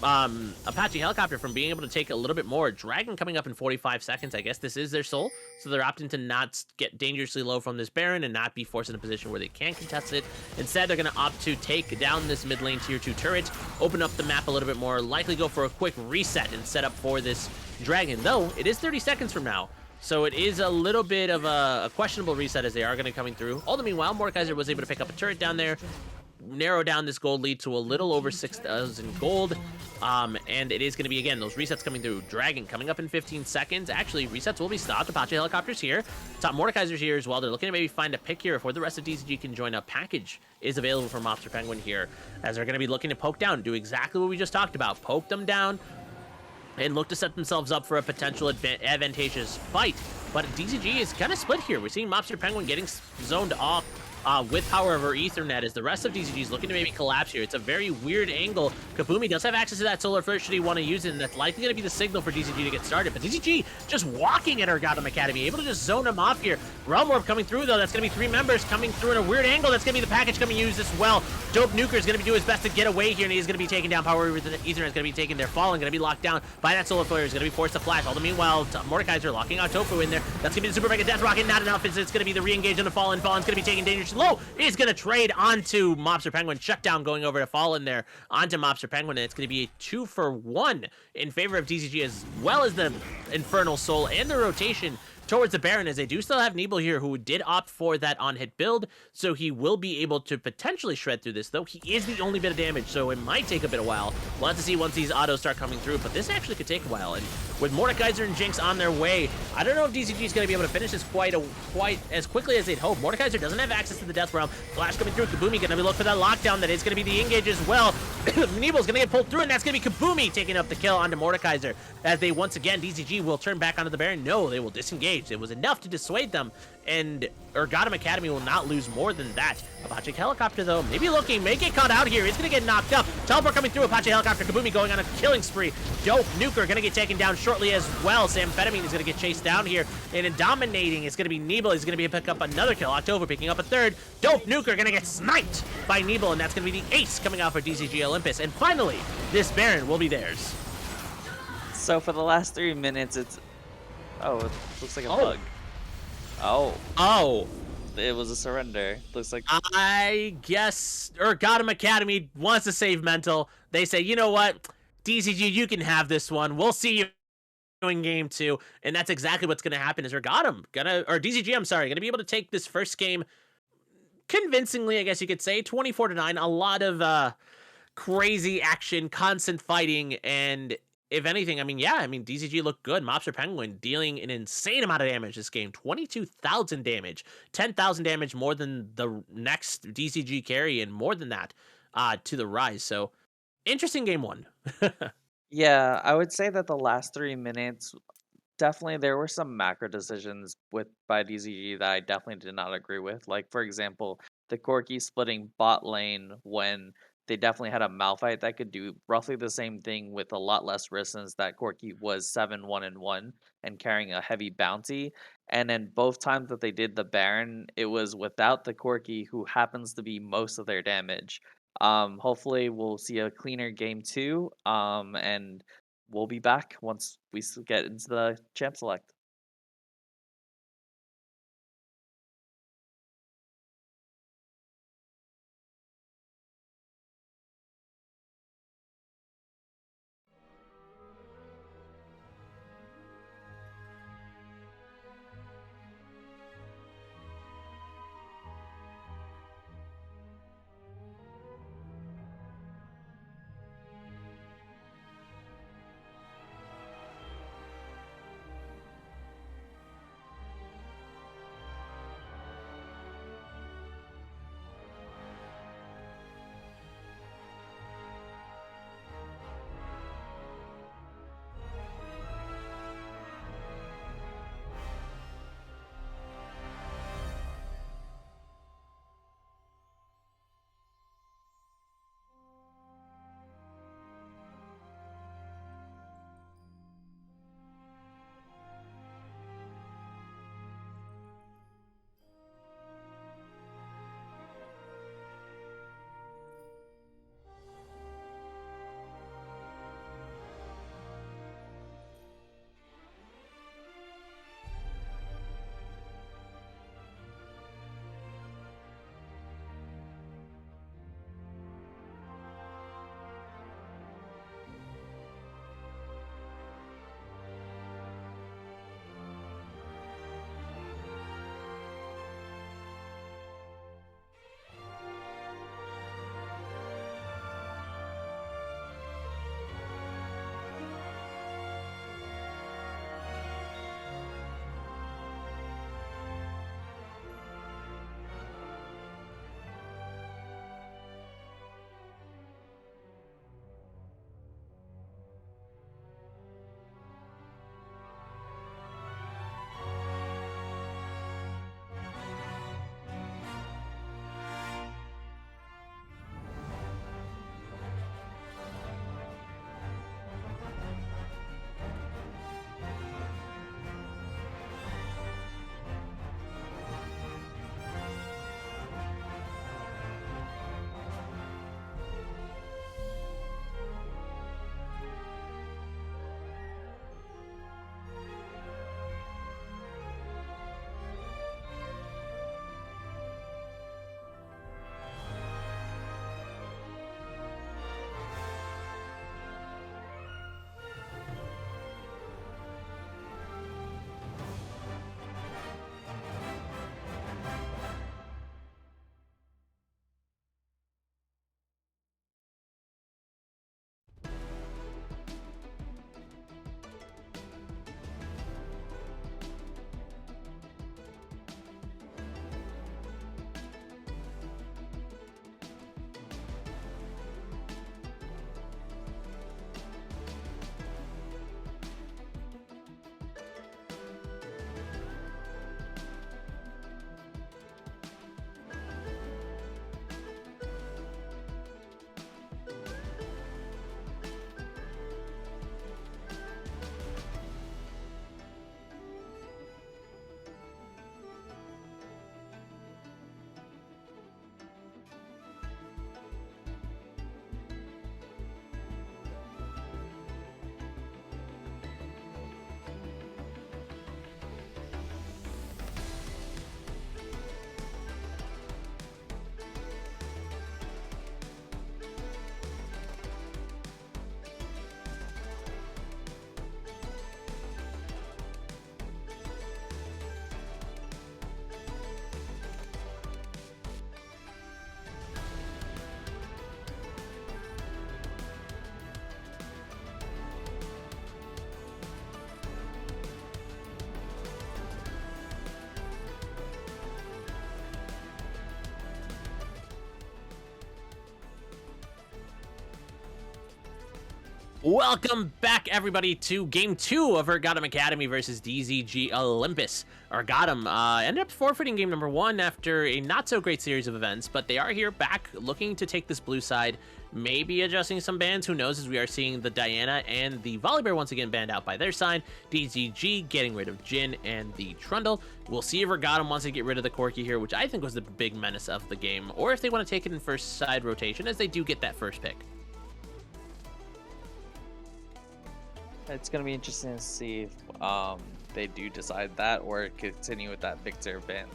Apache Helicopter from being able to take a little bit more. Dragon coming up in 45 seconds. I guess this is their soul, so they're opting to not get dangerously low from this Baron and not be forced in a position where they can contest it. Instead, they're going to opt to take down this mid lane tier 2 turret, open up the map a little bit more, likely go for a quick reset and set up for this Dragon, though it is 30 seconds from now. So it is a little bit of a questionable reset as they are going to coming through. All the meanwhile, Mordekaiser was able to pick up a turret down there, narrow down this gold lead to a little over 6,000 gold. And it is going to be, again, those resets coming through. Dragon coming up in 15 seconds. Actually, resets will be stopped. Apache helicopters here. Top Mordekaiser's here as well. They're looking to maybe find a pick here before the rest of DZG can join up. Package is available for Mobster Penguin here, as they're going to be looking to poke down, do exactly what we just talked about. Poke them down and look to set themselves up for a potential advantageous fight. But DZG is kind of split here. We're seeing Mobster Penguin getting zoned off with power over Ethernet as the rest of DZG is looking to maybe collapse here. It's a very weird angle. Kabumi does have access to that solar flare should he want to use it, and that's likely going to be the signal for DZG to get started. But DZG just walking at Urgottem Academy, able to just zone him off here. Realm Orb coming through, though. That's going to be 3 members coming through in a weird angle. That's going to be the package coming used as well. Dope Nuker is going to do his best to get away here, and he's going to be taken down. Power over Ethernet is going to be taken there. Fallen, going to be locked down by that solar flare. Is going to be forced to flash. All the meanwhile, Mordekaiser locking out Tofu in there. That's going to be the Super Mega Death Rocket. Not enough. It's going to be the re-engage on the Fallen. Fallen's going to be taking dangerous low. Is going to trade onto Mobster Penguin. Shutdown going over to Fallen there onto Mobster Penguin, and it's going to be a 2-for-1 in favor of DZG, as well as the Infernal Soul and the rotation towards the Baron, as they do still have Nebel here, who did opt for that on-hit build, so he will be able to potentially shred through this, though he is the only bit of damage, so it might take a bit of while. We'll have to see once these autos start coming through, but this actually could take a while, and with Mordekaiser and Jinx on their way, I don't know if DZG is going to be able to finish this quite as quickly as they'd hope. Mordekaiser doesn't have access to the Death Realm. Flash coming through. Kabumi going to be looking for that lockdown. That is going to be the engage as well. Nebel's going to get pulled through, and that's going to be Kabumi taking up the kill onto Mordekaiser, as they once again, DZG will turn back onto the Baron. No, they will disengage. It was enough to dissuade them, and Urgottem Academy will not lose more than that. Apache Helicopter, though, maybe looking, may get caught out here. He's going to get knocked up. Teleport coming through. Apache Helicopter. Kabumi going on a killing spree. Dope Nuker going to get taken down shortly as well. Amphetamine is going to get chased down here, and in dominating, it's going to be Nebel. He's going to be pick up another kill. October picking up a third. Dope Nuker going to get sniped by Nebel, and that's going to be the ace coming out for DZG Olympus. And finally, this Baron will be theirs. So for the last 3 minutes, it's... Oh, it looks like a bug. Oh. It was a surrender. Looks like... I guess Urgottem Academy wants to save mental. They say, you know what? DZG, you can have this one. We'll see you in game 2, and that's exactly what's going to happen. Is Urgottem DZG, I'm sorry, gonna be able to take this first game convincingly, I guess you could say, 24-9. A lot of crazy action, constant fighting, and if anything, DZG looked good. Mobster Penguin dealing an insane amount of damage this game. 22,000 damage, 10,000 damage more than the next DZG carry, and more than that to the Rise. So interesting game 1. Yeah, I would say that the last 3 minutes, definitely there were some macro decisions by DZG that I definitely did not agree with. Like, for example, the Corki splitting bot lane when they definitely had a Malphite that could do roughly the same thing with a lot less risk, since that Corki was 7-1-1 and carrying a heavy bounty. And then both times that they did the Baron, it was without the Corki, who happens to be most of their damage. Hopefully we'll see a cleaner game 2. And we'll be back once we get into the champ select. Welcome back, everybody, to Game 2 of Urgottem Academy versus DZG Olympus. Urgottem ended up forfeiting Game number 1 after a not-so-great series of events, but they are here back looking to take this blue side, maybe adjusting some bans, who knows, as we are seeing the Diana and the Volibear once again banned out by their side, DZG getting rid of Jin and the Trundle. We'll see if Urgottem wants to get rid of the Corki here, which I think was the big menace of the game, or if they want to take it in first side rotation, as they do get that first pick. It's going to be interesting to see if they do decide that or continue with that Victor ban.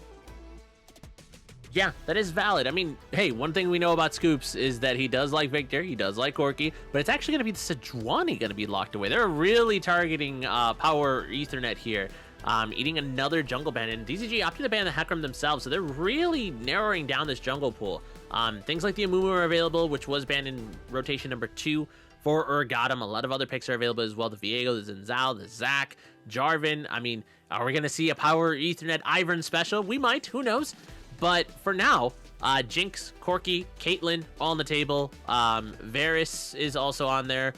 Yeah, that is valid. I mean, hey, one thing we know about Scoops is that he does like Victor, he does like Corki, but it's actually going to be the Sejuani going to be locked away. They're really targeting Power Ethernet here, eating another jungle ban, and DZG opted to ban the Hecarim themselves, so they're really narrowing down this jungle pool. Things like the Amumu are available, which was banned in rotation number 2. For Urgottem, a lot of other picks are available as well. The Viego, the Zinzao, the Zac, Jarvan. I mean, are we going to see a Power Ethernet Ivern special? We might, who knows? But for now, Jinx, Corki, Caitlyn, all on the table. Varus is also on there.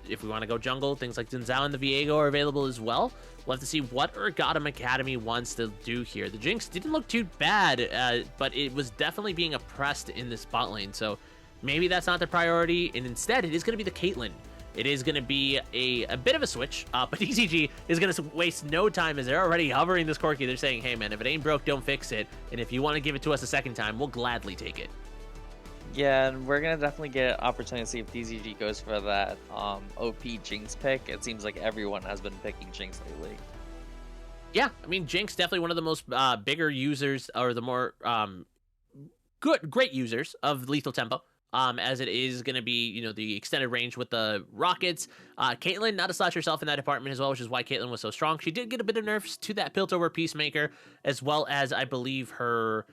If we want to go jungle, things like Zinzao and the Viego are available as well. We'll have to see what Urgottem Academy wants to do here. The Jinx didn't look too bad, but it was definitely being oppressed in this bot lane, so maybe that's not the priority, and instead it is going to be the Caitlyn. It is going to be a bit of a switch, but DZG is going to waste no time as they're already hovering this Corki. They're saying, hey man, if it ain't broke, don't fix it, and if you want to give it to us a second time, we'll gladly take it. Yeah, and we're going to definitely get an opportunity to see if DZG goes for that OP Jinx pick. It seems like everyone has been picking Jinx lately. Yeah, I mean, Jinx definitely one of the most bigger users, or the more great users of lethal tempo. As it is going to be, you know, the extended range with the rockets. Caitlyn, not to slouch herself in that department as well, which is why Caitlyn was so strong. She did get a bit of nerfs to that Piltover Peacemaker, as well as, I believe, her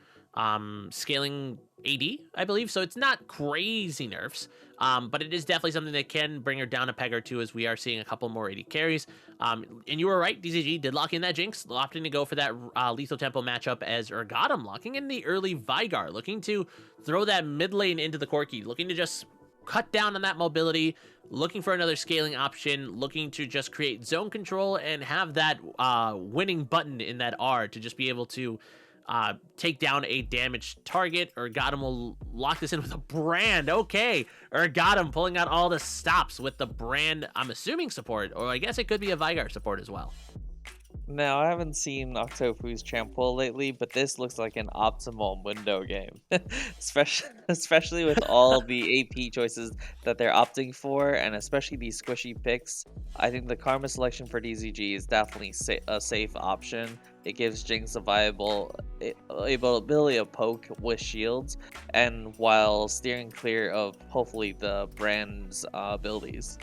scaling AD, I believe. So it's not crazy nerfs, but it is definitely something that can bring her down a peg or two, as we are seeing a couple more AD carries. And you were right, DZG did lock in that Jinx, opting to go for that lethal tempo matchup, as Urgottem locking in the early Vigar, looking to throw that mid lane into the Corki, looking to just cut down on that mobility, looking for another scaling option, looking to just create zone control and have that winning button in that R to just be able to take down a damaged target. Urgottem will lock this in with a brand. Okay, Urgottem pulling out all the stops with the brand, I'm assuming support, or I guess it could be a Vigar support as well. Now, I haven't seen Octopu's Trample lately, but this looks like an optimal window game. especially with all the AP choices that they're opting for, and especially these squishy picks. I think the Karma selection for DZG is definitely a safe option. It gives Jinx a viable ability to poke with shields, and while steering clear of hopefully the brand's abilities.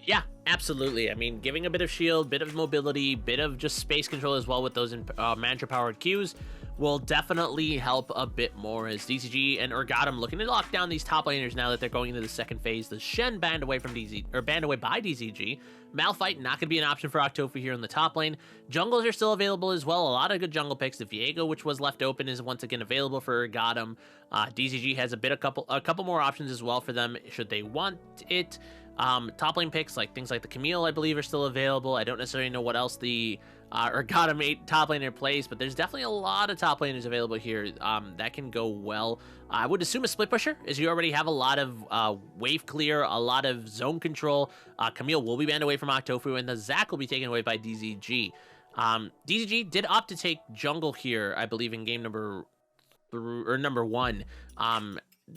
Yeah, absolutely. I mean, giving a bit of shield, bit of mobility, bit of just space control as well with those mantra-powered Qs will definitely help a bit more, as DZG and Urgottem looking to lock down these top laners now that they're going into the second phase. The Shen banned away from banned away by DZG. Malphite not going to be an option for Octopu here in the top lane. Jungles are still available as well. A lot of good jungle picks. The Viego, which was left open, is once again available for Urgottem. DZG has a couple more options as well for them should they want it. Top lane picks, like things like the Camille, I believe, are still available. I don't necessarily know what else the Urgottem 8 top laner plays, but there's definitely a lot of top laners available here that can go well. I would assume a split pusher, as you already have a lot of wave clear, a lot of zone control. Camille will be banned away from Octopu, and the Zac will be taken away by DZG. DZG did opt to take jungle here, I believe, in game number 1.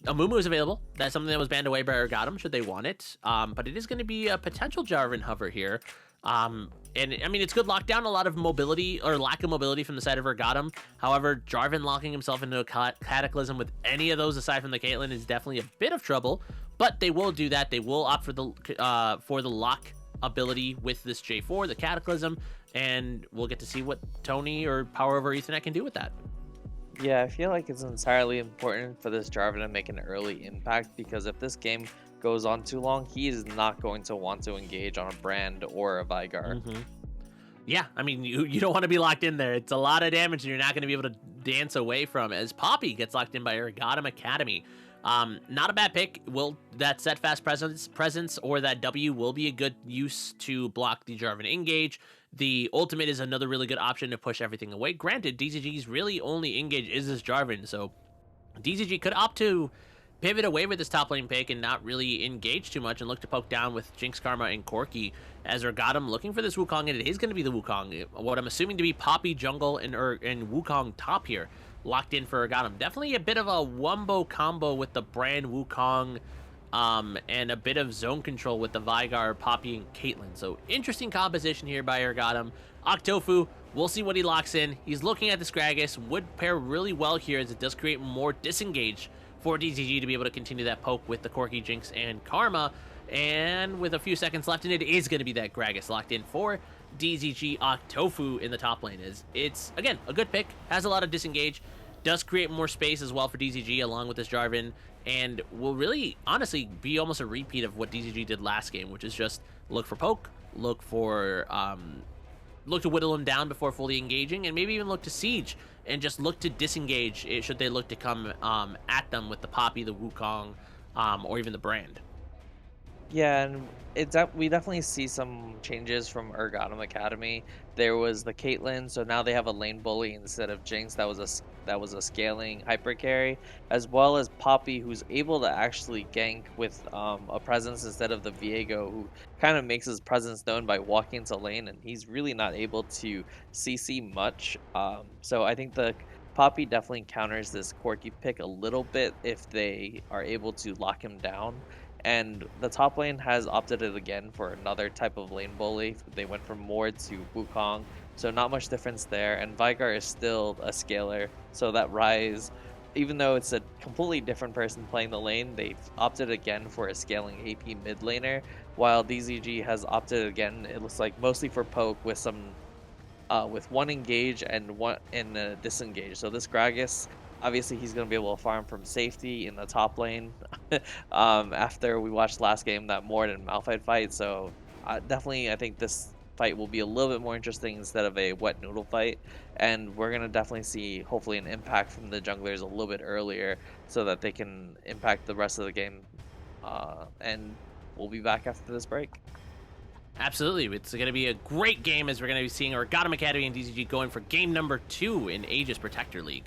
Amumu is available. That's something that was banned away by Urgottem, should they want it. But it is going to be a potential Jarvan hover here. And I mean, it's good lockdown, a lot of mobility, or lack of mobility from the side of Urgottem. However, Jarvan locking himself into a cataclysm with any of those aside from the Caitlyn is definitely a bit of trouble. But they will do that. They will opt for the lock ability with this J4, the cataclysm, and we'll get to see what Tony or Power over Ethernet can do with that. Yeah, I feel like it's entirely important for this Jarvan to make an early impact, because if this game goes on too long, he is not going to want to engage on a brand or a Vigar. Yeah, I mean, you don't want to be locked in there. It's a lot of damage you're not going to be able to dance away from, as Poppy gets locked in by Urgottem Academy. Not a bad pick. Will that set fast presence or that W will be a good use to block the Jarvan engage. The ultimate is another really good option to push everything away. Granted, DZG's really only engage is this Jarvan, so DZG could opt to pivot away with this top lane pick and not really engage too much and look to poke down with Jinx, Karma, and Corki as Urgottem looking for this Wukong, and it is going to be the Wukong. What I'm assuming to be Poppy jungle and Wukong top here, locked in for Urgottem. Definitely a bit of a wumbo combo with the Brand Wukong, and a bit of zone control with the Veigar, Poppy, and Caitlyn. So interesting composition here by Urgottem. Octofu, we'll see what he locks in. He's looking at the Scraggus, would pair really well here as it does create more disengage for DZG to be able to continue that poke with the Corki, Jinx, and Karma. And with a few seconds left, and it is going to be that Gragas locked in for DZG. Octofu in the top lane it's again a good pick, has a lot of disengage, does create more space as well for DZG along with this Jarvan, and will really honestly be almost a repeat of what DZG did last game, which is just look for poke, look to whittle him down before fully engaging, and maybe even look to siege and just look to disengage should they look to come at them with the Poppy, the Wukong, or even the Brand. Yeah, and we definitely see some changes from Urgottem Academy. There was the Caitlyn, so now they have a lane bully instead of Jinx. That was a scaling hyper carry, as well as Poppy, who's able to actually gank with a presence instead of the Viego, who kind of makes his presence known by walking into lane, and he's really not able to CC much. So I think the Poppy definitely counters this Corki pick a little bit if they are able to lock him down. And the top lane has opted it again for another type of lane bully. They went from Mord to Wukong, so not much difference there. And Veigar is still a scaler, so that Rise, even though it's a completely different person playing the lane, they've opted again for a scaling AP mid laner, while DZG has opted again, it looks like mostly for poke with one engage and one in a disengage. So this Gragas, obviously he's going to be able to farm from safety in the top lane. After we watched last game that Mord and Malphite fight, so definitely I think this fight will be a little bit more interesting instead of a wet noodle fight, and we're going to definitely see hopefully an impact from the junglers a little bit earlier so that they can impact the rest of the game, and we'll be back after this break. Absolutely. It's going to be a great game as we're going to be seeing Urgottem Academy and DZG going for game number 2 in Aegis Protector League.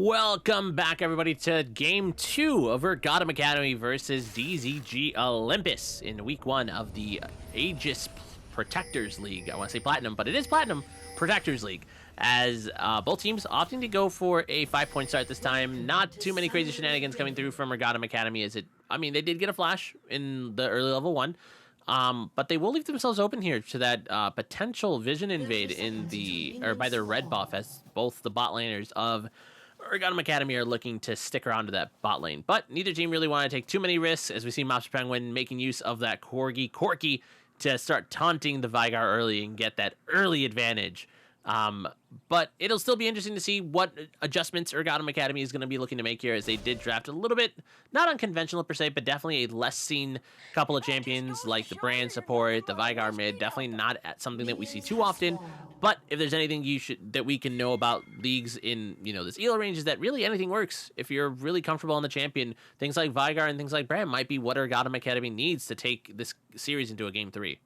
Welcome back, everybody, to Game 2 of Urgottem Academy versus DZG Olympus in Week 1 of the Aegis Protectors League. I want to say Platinum, but it is Platinum Protectors League, as both teams opting to go for a 5-point start this time. Not too many crazy shenanigans coming through from Urgottem Academy, they did get a flash in the early level 1. But they will leave themselves open here to that potential vision invade by their red buff, as both the bot laners of Urgottem Academy are looking to stick around to that bot lane. But neither team really want to take too many risks, as we see Monster Penguin making use of that Corki to start taunting the Vigar early and get that early advantage. But it'll still be interesting to see what adjustments Urgottem Academy is going to be looking to make here, as they did draft a little bit, not unconventional per se, but definitely a less seen couple of champions like the Brand support, the Vigar mid. Definitely not something that we see too often. But if there's anything that we can know about leagues in this ELO range, is that really anything works. If you're really comfortable on the champion, things like Vigar and things like Brand might be what Urgottem Academy needs to take this series into a game 3.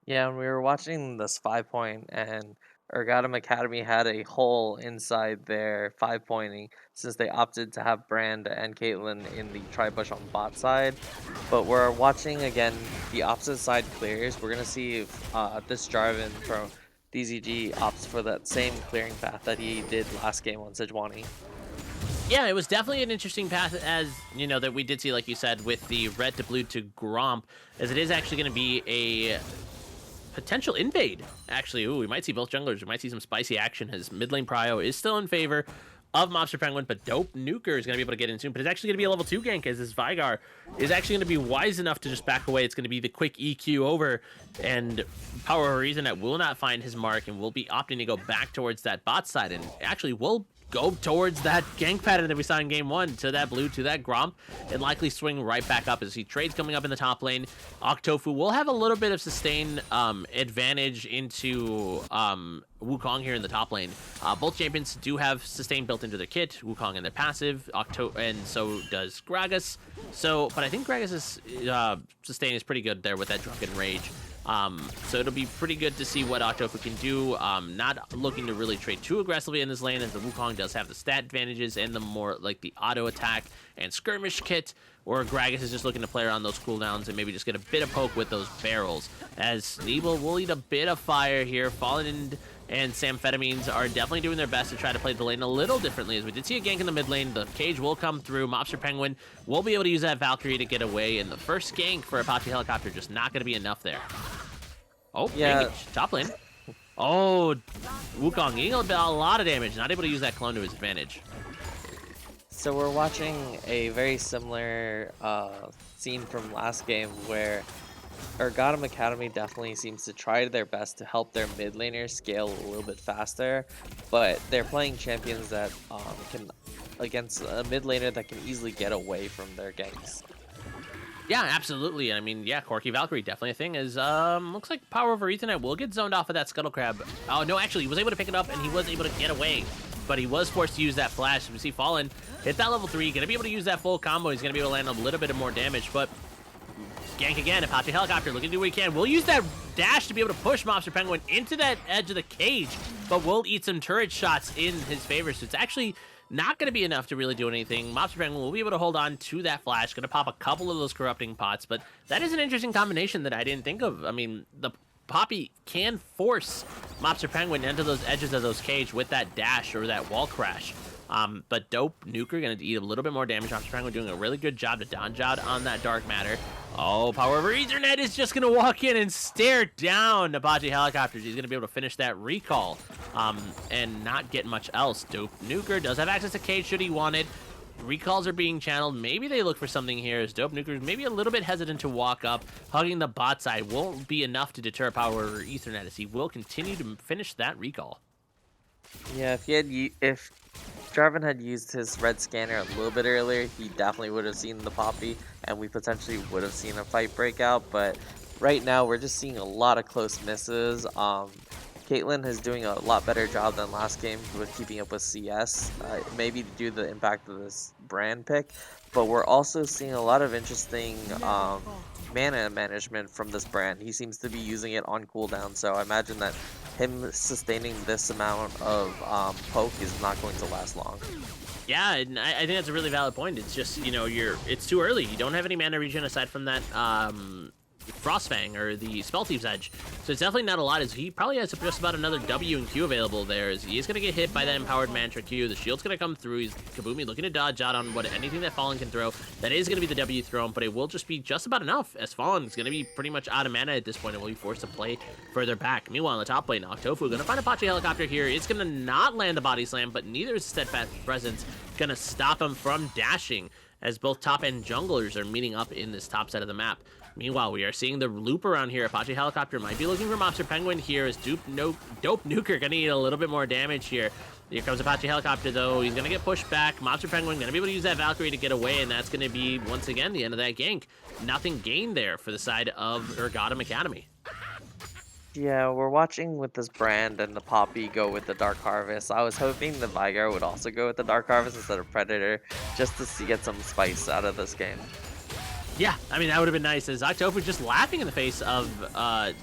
Yeah, and we were watching this 5-point, and Urgottem Academy had a hole inside their 5-pointing since they opted to have Brand and Caitlyn in the tri-bush on bot side. But we're watching again the opposite side clears. We're gonna see if this Jarvan from DZG opts for that same clearing path that he did last game on Sejuani. Yeah, it was definitely an interesting path, as that we did see, like you said, with the red to blue to Gromp, as it is actually going to be a potential invade. Actually, ooh, we might see both junglers. We might see some spicy action, as mid lane prio is still in favor of Monster Penguin, but Dope Nuker is going to be able to get in soon. But it's actually going to be a level 2 gank, as this Vigar is actually going to be wise enough to just back away. It's going to be the quick EQ over, and Power Horizon that will not find his mark and will be opting to go back towards that bot side, and actually will go towards that gank pattern that we saw in game 1, to that blue, to that Gromp, and likely swing right back up as he trades coming up in the top lane. Octofu will have a little bit of sustain advantage into Wukong here in the top lane. Both champions do have sustain built into their kit, Wukong and their passive, and so does Gragas. But I think Gragas' sustain is pretty good there with that Drunken Rage. So it'll be pretty good to see what Octofu can do. Not looking to really trade too aggressively in this lane, as the Wukong does have the stat advantages and the more like the auto attack and skirmish kit, or Gragas is just looking to play around those cooldowns and maybe just get a bit of poke with those barrels, as Nebel will eat a bit of fire here. Fallen and Samphetamines are definitely doing their best to try to play the lane a little differently, as we did see a gank in the mid lane. The cage will come through. Monster Penguin will be able to use that Valkyrie to get away, and the first gank for Apache Helicopter just not going to be enough there. Oh, yeah. Top lane. Oh, Wukong eating a lot of damage, not able to use that clone to his advantage. So we're watching a very similar scene from last game, where Urgottem Academy definitely seems to try their best to help their mid laners scale a little bit faster, but they're playing champions that can, against a mid laner that can easily get away from their ganks. Yeah, absolutely. I mean, yeah, Corki Valkyrie, definitely a thing. Looks like Power over Ethernet will get zoned off of that Scuttle Crab. Oh, no, actually, he was able to pick it up, and he was able to get away, but he was forced to use that flash. We see Fallen hit that level 3, gonna be able to use that full combo. He's gonna be able to land a little bit of more damage, but gank again. Apache Helicopter looking to do what he can. We'll use that dash to be able to push Monster Penguin into that edge of the cage, but we'll eat some turret shots in his favor, so it's actually not going to be enough to really do anything. Monster Penguin will be able to hold on to that flash, going to pop a couple of those corrupting pots, but that is an interesting combination that I didn't think of. I mean, the Poppy can force Monster Penguin into those edges of those cage with that dash or that wall crash. But Dope Nuker going to eat a little bit more damage. Monster Penguin doing a really good job to dodge out on that Dark Matter. Oh, Power over Ethernet is just going to walk in and stare down Apache Helicopters. He's going to be able to finish that recall and not get much else. Dope Nuker does have access to cage should he want it. Recalls are being channeled. Maybe they look for something here, as Dope Nuker is maybe a little bit hesitant to walk up. Hugging the bot side won't be enough to deter Power over Ethernet, as he will continue to finish that recall. Yeah, if Jarvan had used his red scanner a little bit earlier, he definitely would have seen the Poppy, and we potentially would have seen a fight break out. But right now, we're just seeing a lot of close misses. Caitlyn is doing a lot better job than last game with keeping up with CS, maybe due to the impact of this Brand pick. But we're also seeing a lot of interesting mana management from this Brand. He seems to be using it on cooldown, so I imagine that him sustaining this amount of poke is not going to last long. Yeah, and I think that's a really valid point. It's just, it's too early. You don't have any mana regen aside from that Frostfang or the Spell Thief's Edge. So it's definitely not a lot, as he probably has just about another W and Q available there, as he is going to get hit by that Empowered Mantra Q. The shield's going to come through. He's Kabumi looking to dodge out on anything that Fallen can throw. That is going to be the W thrown, but it will just be just about enough, as Fallen is going to be pretty much out of mana at this point and will be forced to play further back. Meanwhile, on the top lane, Octofu going to find Apache Helicopter here. It's going to not land the Body Slam, but neither is Steadfast Presence going to stop him from dashing, as both top end junglers are meeting up in this top side of the map. Meanwhile, we are seeing the loop around here. Apache Helicopter might be looking for Mobster Penguin here, as Dope Nuker gonna need a little bit more damage here. Here comes Apache Helicopter, though. He's gonna get pushed back. Mobster Penguin gonna be able to use that Valkyrie to get away, and that's gonna be, once again, the end of that gank. Nothing gained there for the side of Urgottem Academy. Yeah, we're watching with this brand and the Poppy go with the Dark Harvest. I was hoping the Vigar would also go with the Dark Harvest instead of Predator, just to get some spice out of this game. Yeah, I mean, that would have been nice, as Octofu just laughing in the face of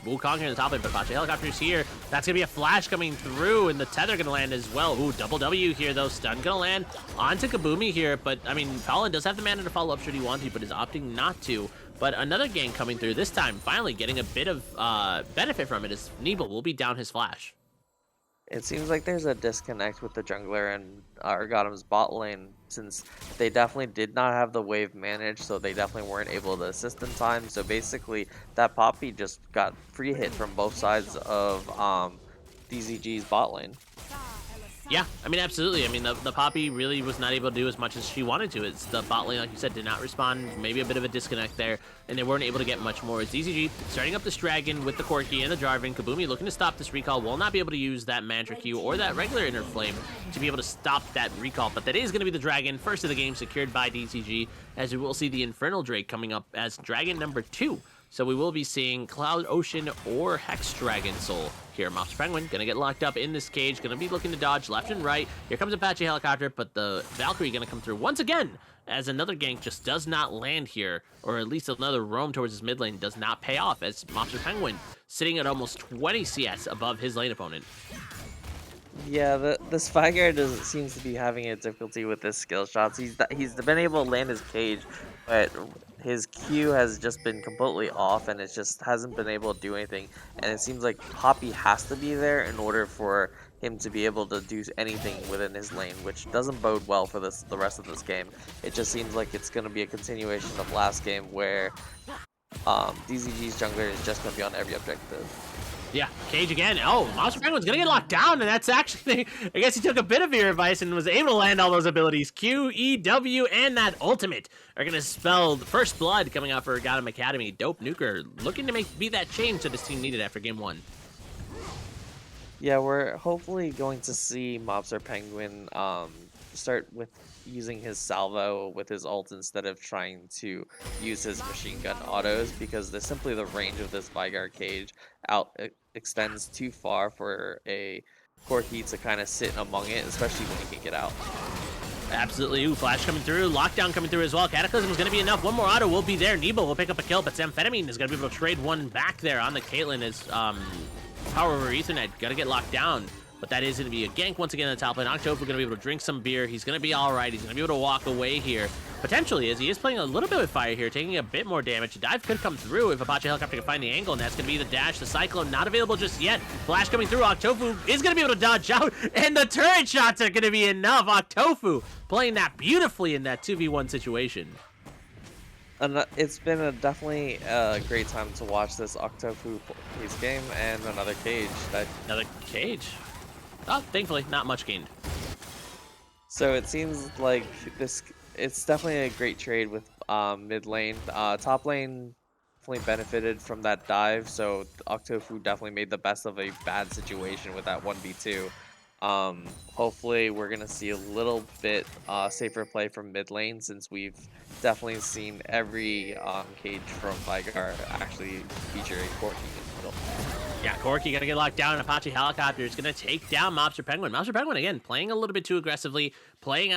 Wukong here in the top lane, but Apache Helicopter's here. That's going to be a flash coming through, and the Tether going to land as well. Ooh, double W here, though. Stun going to land onto Kabumi here, but, I mean, Fallen does have the mana to follow up should he want to, but is opting not to. But another gank coming through, this time finally getting a bit of benefit from it, as Nebel will be down his flash. It seems like there's a disconnect with the jungler and Urgottem's bot lane, since they definitely did not have the wave managed, so they definitely weren't able to assist in time. So basically, that Poppy just got free hit from both sides of DZG's bot lane. Yeah, I mean, absolutely. I mean, the Poppy really was not able to do as much as she wanted to. It's the bot lane, like you said, did not respond. Maybe a bit of a disconnect there, and they weren't able to get much more. It's DZG starting up this Dragon with the Corki and the Jarvan. Kabumi looking to stop this recall. Will not be able to use that Mantra Q or that regular Inner Flame to be able to stop that recall, but that is going to be the Dragon, first of the game, secured by DZG, as we will see the Infernal Drake coming up as Dragon number 2. So we will be seeing Cloud Ocean or Hex Dragon Soul here. Mobster Penguin gonna get locked up in this cage, gonna be looking to dodge left and right. Here comes Apache Helicopter, but the Valkyrie gonna come through once again, as another gank just does not land here, or at least another roam towards his mid lane does not pay off, as Mobster Penguin sitting at almost 20 CS above his lane opponent. Yeah, this Vigar seems to be having a difficulty with his skill shots. He's been able to land his cage, but his Q has just been completely off, and it just hasn't been able to do anything. And it seems like Poppy has to be there in order for him to be able to do anything within his lane, which doesn't bode well for the rest of this game. It just seems like it's going to be a continuation of last game, where DZG's jungler is just going to be on every objective. Yeah, cage again. Oh, Mobster Penguin's gonna get locked down, and that's actually, I guess he took a bit of your advice and was able to land all those abilities. Q, E, W, and that ultimate are gonna spell the first blood coming out for Urgottem Academy. Dope Nuker looking to be that change that this team needed after game 1. Yeah, we're hopefully going to see Mobster Penguin start with using his salvo with his ult instead of trying to use his machine gun autos, because there's simply the range of this Vigar cage extends too far for a Corki to kind of sit among it, especially when he can get out. Absolutely. Ooh, flash coming through. Lockdown coming through as well. Cataclysm is going to be enough. One more auto will be there. Nebo will pick up a kill, but Amphetamine is going to be able to trade one back there on the Caitlyn, as Power over Ethernet got to get locked down. But that is going to be a gank once again in the top lane. October going to be able to drink some beer. He's going to be all right. He's going to be able to walk away here, potentially, as he is playing a little bit with fire here, taking a bit more damage. The dive could come through if Apache Helicopter can find the angle, and that's going to be the dash. The Cyclone not available just yet. Flash coming through. Octofu is going to be able to dodge out, and the turret shots are going to be enough. Octofu playing that beautifully in that 2v1 situation. And it's been definitely a great time to watch this Octofu his game, and another cage. Another cage? Oh, thankfully, not much gained. So it seems like it's definitely a great trade with mid lane. Top lane definitely benefited from that dive, so Octofu definitely made the best of a bad situation with that 1v2. Hopefully we're going to see a little bit safer play from mid lane, since we've definitely seen every cage from Vigar actually feature a Corki in the middle. Yeah, Corki gonna get locked down. Apache Helicopter is gonna take down Mobster Penguin. Mobster Penguin again playing a little bit too aggressively, playing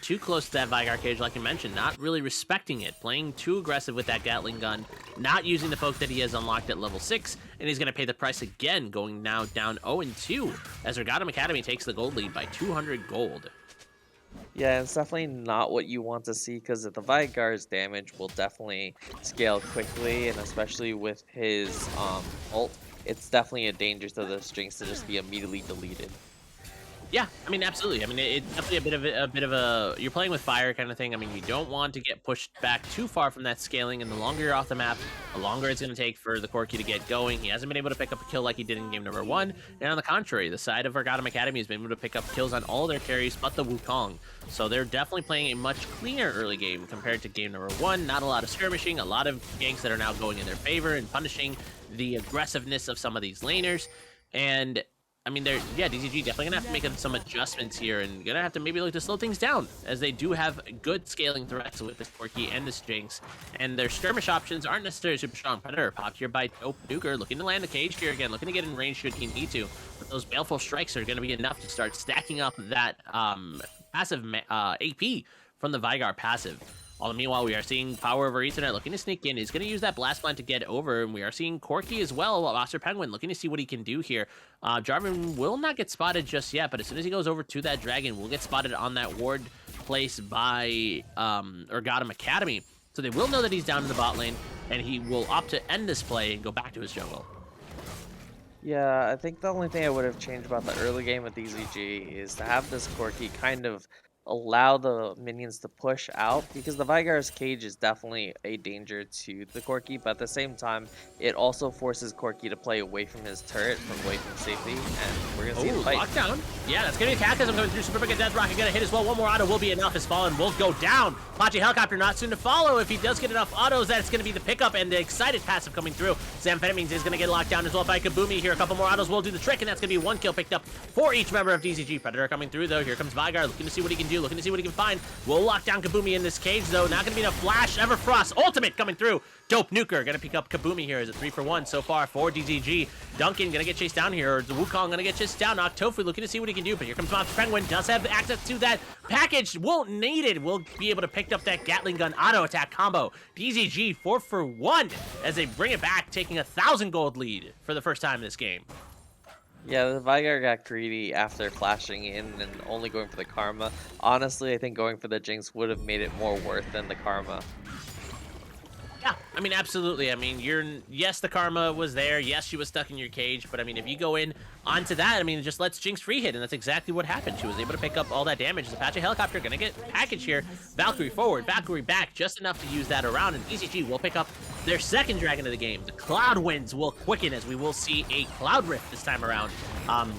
too close to that Vigar cage, like you mentioned, not really respecting it, playing too aggressive with that Gatling gun, not using the poke that he has unlocked at level 6, and he's gonna pay the price again, going now down 0-2 as Urgottem Academy takes the gold lead by 200 gold. Yeah, it's definitely not what you want to see because the Vigar's damage will definitely scale quickly, and especially with his ult, it's definitely a danger to the strings to just be immediately deleted. Yeah, I mean, absolutely. I mean, it's definitely a bit of a you're playing with fire kind of thing. I mean, you don't want to get pushed back too far from that scaling, and the longer you're off the map, the longer it's going to take for the Corki to get going. He hasn't been able to pick up a kill like he did in game number 1, and on the contrary, the side of Urgottem Academy has been able to pick up kills on all their carries but the Wukong. So they're definitely playing a much cleaner early game compared to game number 1. Not a lot of skirmishing, a lot of ganks that are now going in their favor and punishing the aggressiveness of some of these laners. And I mean, yeah, DZG definitely gonna have to make some adjustments here and gonna have to maybe look to slow things down as they do have good scaling threats with this Corki and this Jinx. And their skirmish options aren't necessarily super strong. Predator popped here by Dope Nuker, looking to land the cage here again, looking to get in range should he need to. But those baleful strikes are gonna be enough to start stacking up that passive AP from the Vigar passive. All the meanwhile, we are seeing Power over Ethernet looking to sneak in. He's going to use that Blast Plant to get over, and we are seeing Corki as well, Master Penguin, looking to see what he can do here. Jarvan will not get spotted just yet, but as soon as he goes over to that Dragon, will get spotted on that ward place by Urgottem Academy. So they will know that he's down in the bot lane, and he will opt to end this play and go back to his jungle. Yeah, I think the only thing I would have changed about the early game with DZG is to have this Corki kind of allow the minions to push out, because the Vigar's cage is definitely a danger to the Corki, but at the same time, it also forces Corki to play away from his turret, away from safety, and we're gonna see the fight. Lockdown. Yeah, that's gonna be a Cataclysm coming through. Super Big Death Rocket gonna hit as well. One more auto will be enough as Fallen will go down. Apache Helicopter not soon to follow. If he does get enough autos, that's gonna be the pickup and the excited passive coming through. Amphetamines is gonna get locked down as well by Kabumi here. A couple more autos will do the trick, and that's gonna be 1 kill picked up for each member of DZG. Predator coming through though. Here comes Vigar looking to see what he can do, looking to see what he can find. We'll lock down Kabumi in this cage though. Not gonna be enough flash. Everfrost ultimate coming through. Dope Nuker gonna pick up Kabumi here as a 3-for-1 so far for DZG. Duncan gonna get chased down here. The Wukong gonna get chased down. Octofu looking to see what he can do, but here comes Monster Penguin. Does have access to that package. Won't need it. Will be able to pick up that Gatling gun auto attack combo. DZG 4-for-1 as they bring it back, taking 1,000 gold lead for the first time in this game. Yeah, the Vigar got greedy after flashing in and only going for the Karma. Honestly, I think going for the Jinx would have made it more worth than the Karma. Yeah, I mean, absolutely. I mean, yes, the Karma was there. Yes, she was stuck in your cage. But, I mean, if you go in onto that, I mean, it just lets Jinx free hit. And that's exactly what happened. She was able to pick up all that damage. The Apache Helicopter going to get package here. Valkyrie forward, Valkyrie back, just enough to use that around. And DZG will pick up their second dragon of the game. The Cloud Winds will quicken as we will see a Cloud Rift this time around.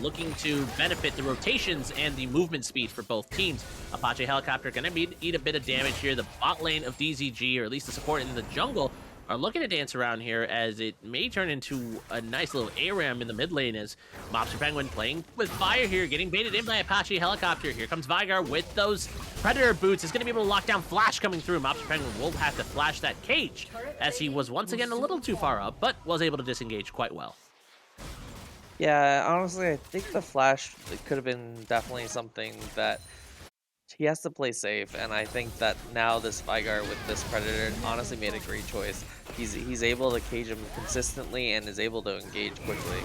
Looking to benefit the rotations and the movement speed for both teams. Apache Helicopter going to eat a bit of damage here. The bot lane of DZG, or at least the support in the jungle, are looking to dance around here as it may turn into a nice little ARAM in the mid lane as Mobster Penguin playing with fire here, getting baited in by Apache Helicopter. Here comes Vigar with those Predator boots. Is going to be able to lock down Flash coming through. Mobster Penguin will have to flash that cage as he was once again a little too far up, but was able to disengage quite well. Yeah, honestly, I think the Flash could have been definitely something that he has to play safe, and I think that now this Vigar with this Predator honestly made a great choice. He's able to cage him consistently and is able to engage quickly.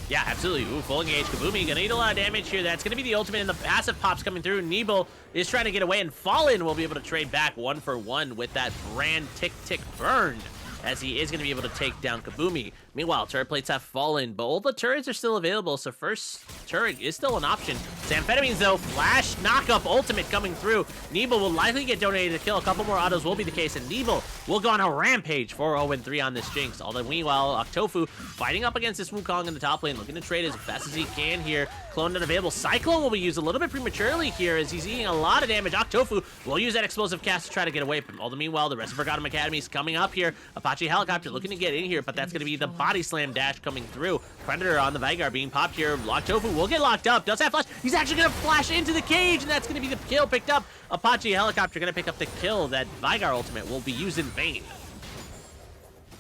Yeah, absolutely. Ooh, full engage. Kabumi gonna eat a lot of damage here. That's gonna be the ultimate, and the passive pops coming through. Nebel is trying to get away, and Fallen will be able to trade back 1-for-1 with that brand tick burn, as he is going to be able to take down Kabumi. Meanwhile, turret plates have fallen, but all the turrets are still available, so first turret is still an option. Amphetamines, though, flash knock-up ultimate coming through. Nebel will likely get donated to kill. A couple more autos will be the case, and Nebel will go on a rampage for 0-3 on this Jinx. Although, meanwhile, Octofu fighting up against this Wukong in the top lane, looking to trade as fast as he can here. Clone unavailable. Cyclone will be used a little bit prematurely here as he's eating a lot of damage. Octofu will use that explosive cast to try to get away from him. All the meanwhile, the rest of Urgottem Academy is coming up here. Apache Helicopter looking to get in here, but that's going to be the body slam dash coming through. Predator on the Vigar being popped here. Octofu will get locked up. Does have flash. He's actually going to flash into the cage, and that's going to be the kill picked up. Apache Helicopter going to pick up the kill. That Vigar ultimate will be used in vain.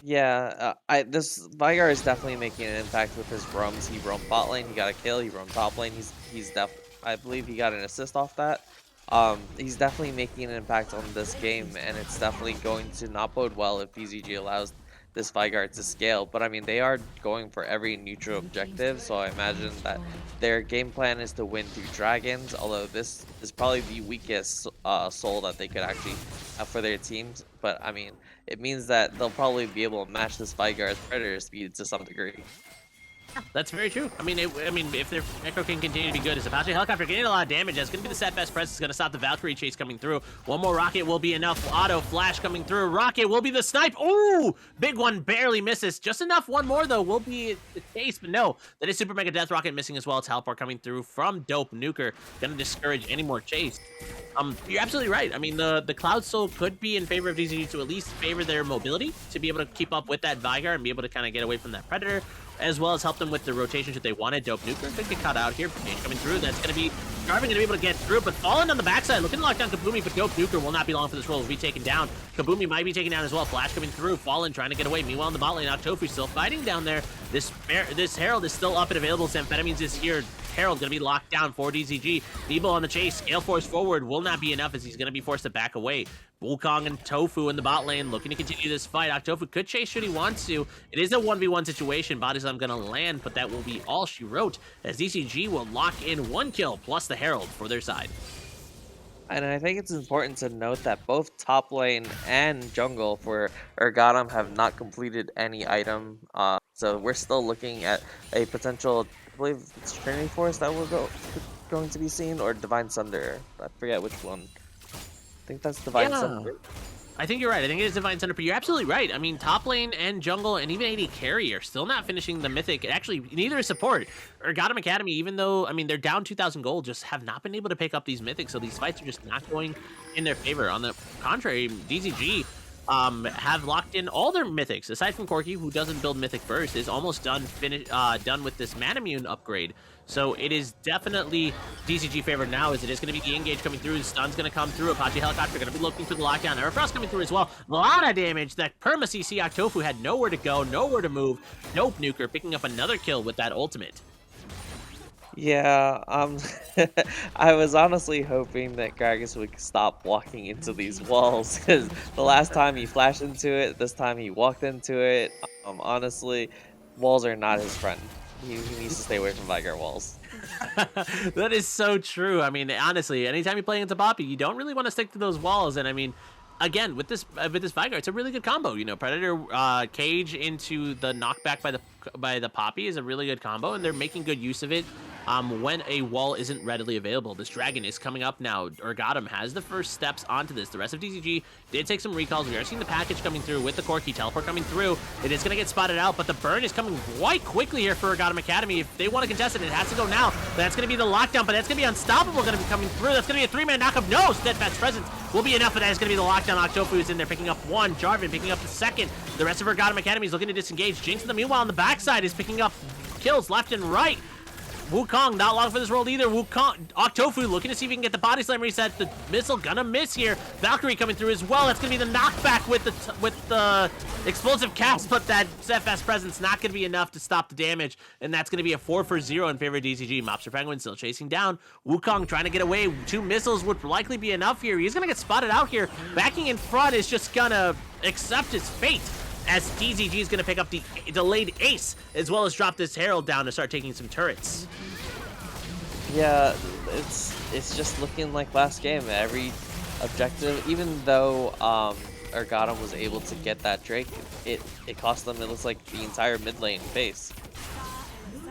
Yeah, I this Vigar is definitely making an impact with his roams. He roamed bot lane, he got a kill. He roamed top lane. I believe he got an assist off that. He's definitely making an impact on this game, and it's definitely going to not bode well if DZG allows this Vigar to scale. But I mean, they are going for every neutral objective, so I imagine that their game plan is to win through dragons. Although this is probably the weakest soul that they could actually have for their teams. But I mean, it means that they'll probably be able to match this Vigar's Predator speed to some degree. That's very true. I mean, if their Echo can continue to be good, as Apache Helicopter getting a lot of damage, that's going to be the set best presence. Going to stop the Valkyrie chase coming through. One more rocket will be enough. Auto flash coming through. Rocket will be the snipe. Ooh, big one barely misses. Just enough. One more though will be the case, but no, that is Super Mega Death Rocket missing as well. Teleport coming through from Dope Nuker. Going to discourage any more chase. You're absolutely right. I mean, the Cloud Soul could be in favor of DZG to at least favor their mobility to be able to keep up with that Vigar and be able to kind of get away from that Predator, as well as help them with the rotations that they wanted. Dope Nuker could get caught out here. Page coming through. That's going to be Jarvan going to be able to get through, but falling on the backside, looking to lock down Kabumi, but Dope Nuker will not be long for this role. Will be taken down. Kabumi might be taken down as well. Flash coming through. Fallen trying to get away. Meanwhile, in the bot lane, Octofu still fighting down there. This Herald is still up and available. Amphetamines is here. Herald going to be locked down for DZG. Nebo on the chase. Scale Force forward will not be enough as he's going to be forced to back away. Wukong and Tofu in the bot lane looking to continue this fight. Octofu could chase should he want to. It is a 1v1 situation. Body Slam going to land, but that will be all she wrote as DZG will lock in one kill plus the Herald for their side. And I think it's important to note that both top lane and jungle for Urgottem have not completed any item. So we're still looking at a potential, I believe it's Trinity Force that going to be seen, or Divine Sunder. I forget which one. I think that's Divine Sunder. I think you're right. I think it is Divine Center, but you're absolutely right. I mean, top lane and jungle and even AD carry are still not finishing the mythic. Actually, neither is support. Urgottem Academy, even though, I mean, they're down 2,000 gold, just have not been able to pick up these mythics, so these fights are just not going in their favor. On the contrary, DZG have locked in all their mythics, aside from Corki, who doesn't build mythic first, is almost done with this Manamune upgrade. So it is definitely DCG favored now, as it is going to be the engage coming through. The stun's going to come through. Apache Helicopter going to be looking for the lockdown. Aerofrost coming through as well. A lot of damage. That Perma CC Octofu had nowhere to go, nowhere to move. Dope Nuker picking up another kill with that ultimate. Yeah, I was honestly hoping that Gragas would stop walking into these walls, because the last time he flashed into it, this time he walked into it. Honestly, walls are not his friend. He needs to stay away from Vigar walls. That is so true. I mean, honestly, anytime you play into Poppy, you don't really want to stick to those walls. And I mean, again, with this Vigar, it's a really good combo. You know, Predator cage into the knockback by the Poppy is a really good combo, and they're making good use of it. When a wall isn't readily available. This dragon is coming up now. Urgottem has the first steps onto this. The rest of DZG did take some recalls. We are seeing the package coming through with the Corki teleport coming through. It is going to get spotted out, but the burn is coming quite quickly here for Urgottem Academy. If they want to contest it, it has to go now. That's going to be the lockdown, but that's going to be unstoppable going to be coming through. That's going to be a 3-man knockup. No, Steadfast Presence will be enough, but that is going to be the lockdown. Octofu is in there picking up one. Jarvan picking up the second. The rest of Urgottem Academy is looking to disengage. Jinx, in the meanwhile, on the backside is picking up kills left and right. Wukong not long for this world either. Wukong, Octofu looking to see if he can get the body slam reset. The missile gonna miss here. Valkyrie coming through as well. That's gonna be the knockback with the explosive cast, but that Steadfast Presence not gonna be enough to stop the damage, and that's gonna be a 4-for-0 in favor of DCG. Mobster Penguin still chasing down. Wukong trying to get away. 2 missiles would likely be enough here. He's gonna get spotted out here. Backing in front is just gonna accept his fate, as DZG is going to pick up the delayed ace, as well as drop this Herald down to start taking some turrets. Yeah, it's just looking like last game. Every objective, even though Urgottem was able to get that Drake, it cost them, it looks like, the entire mid lane base.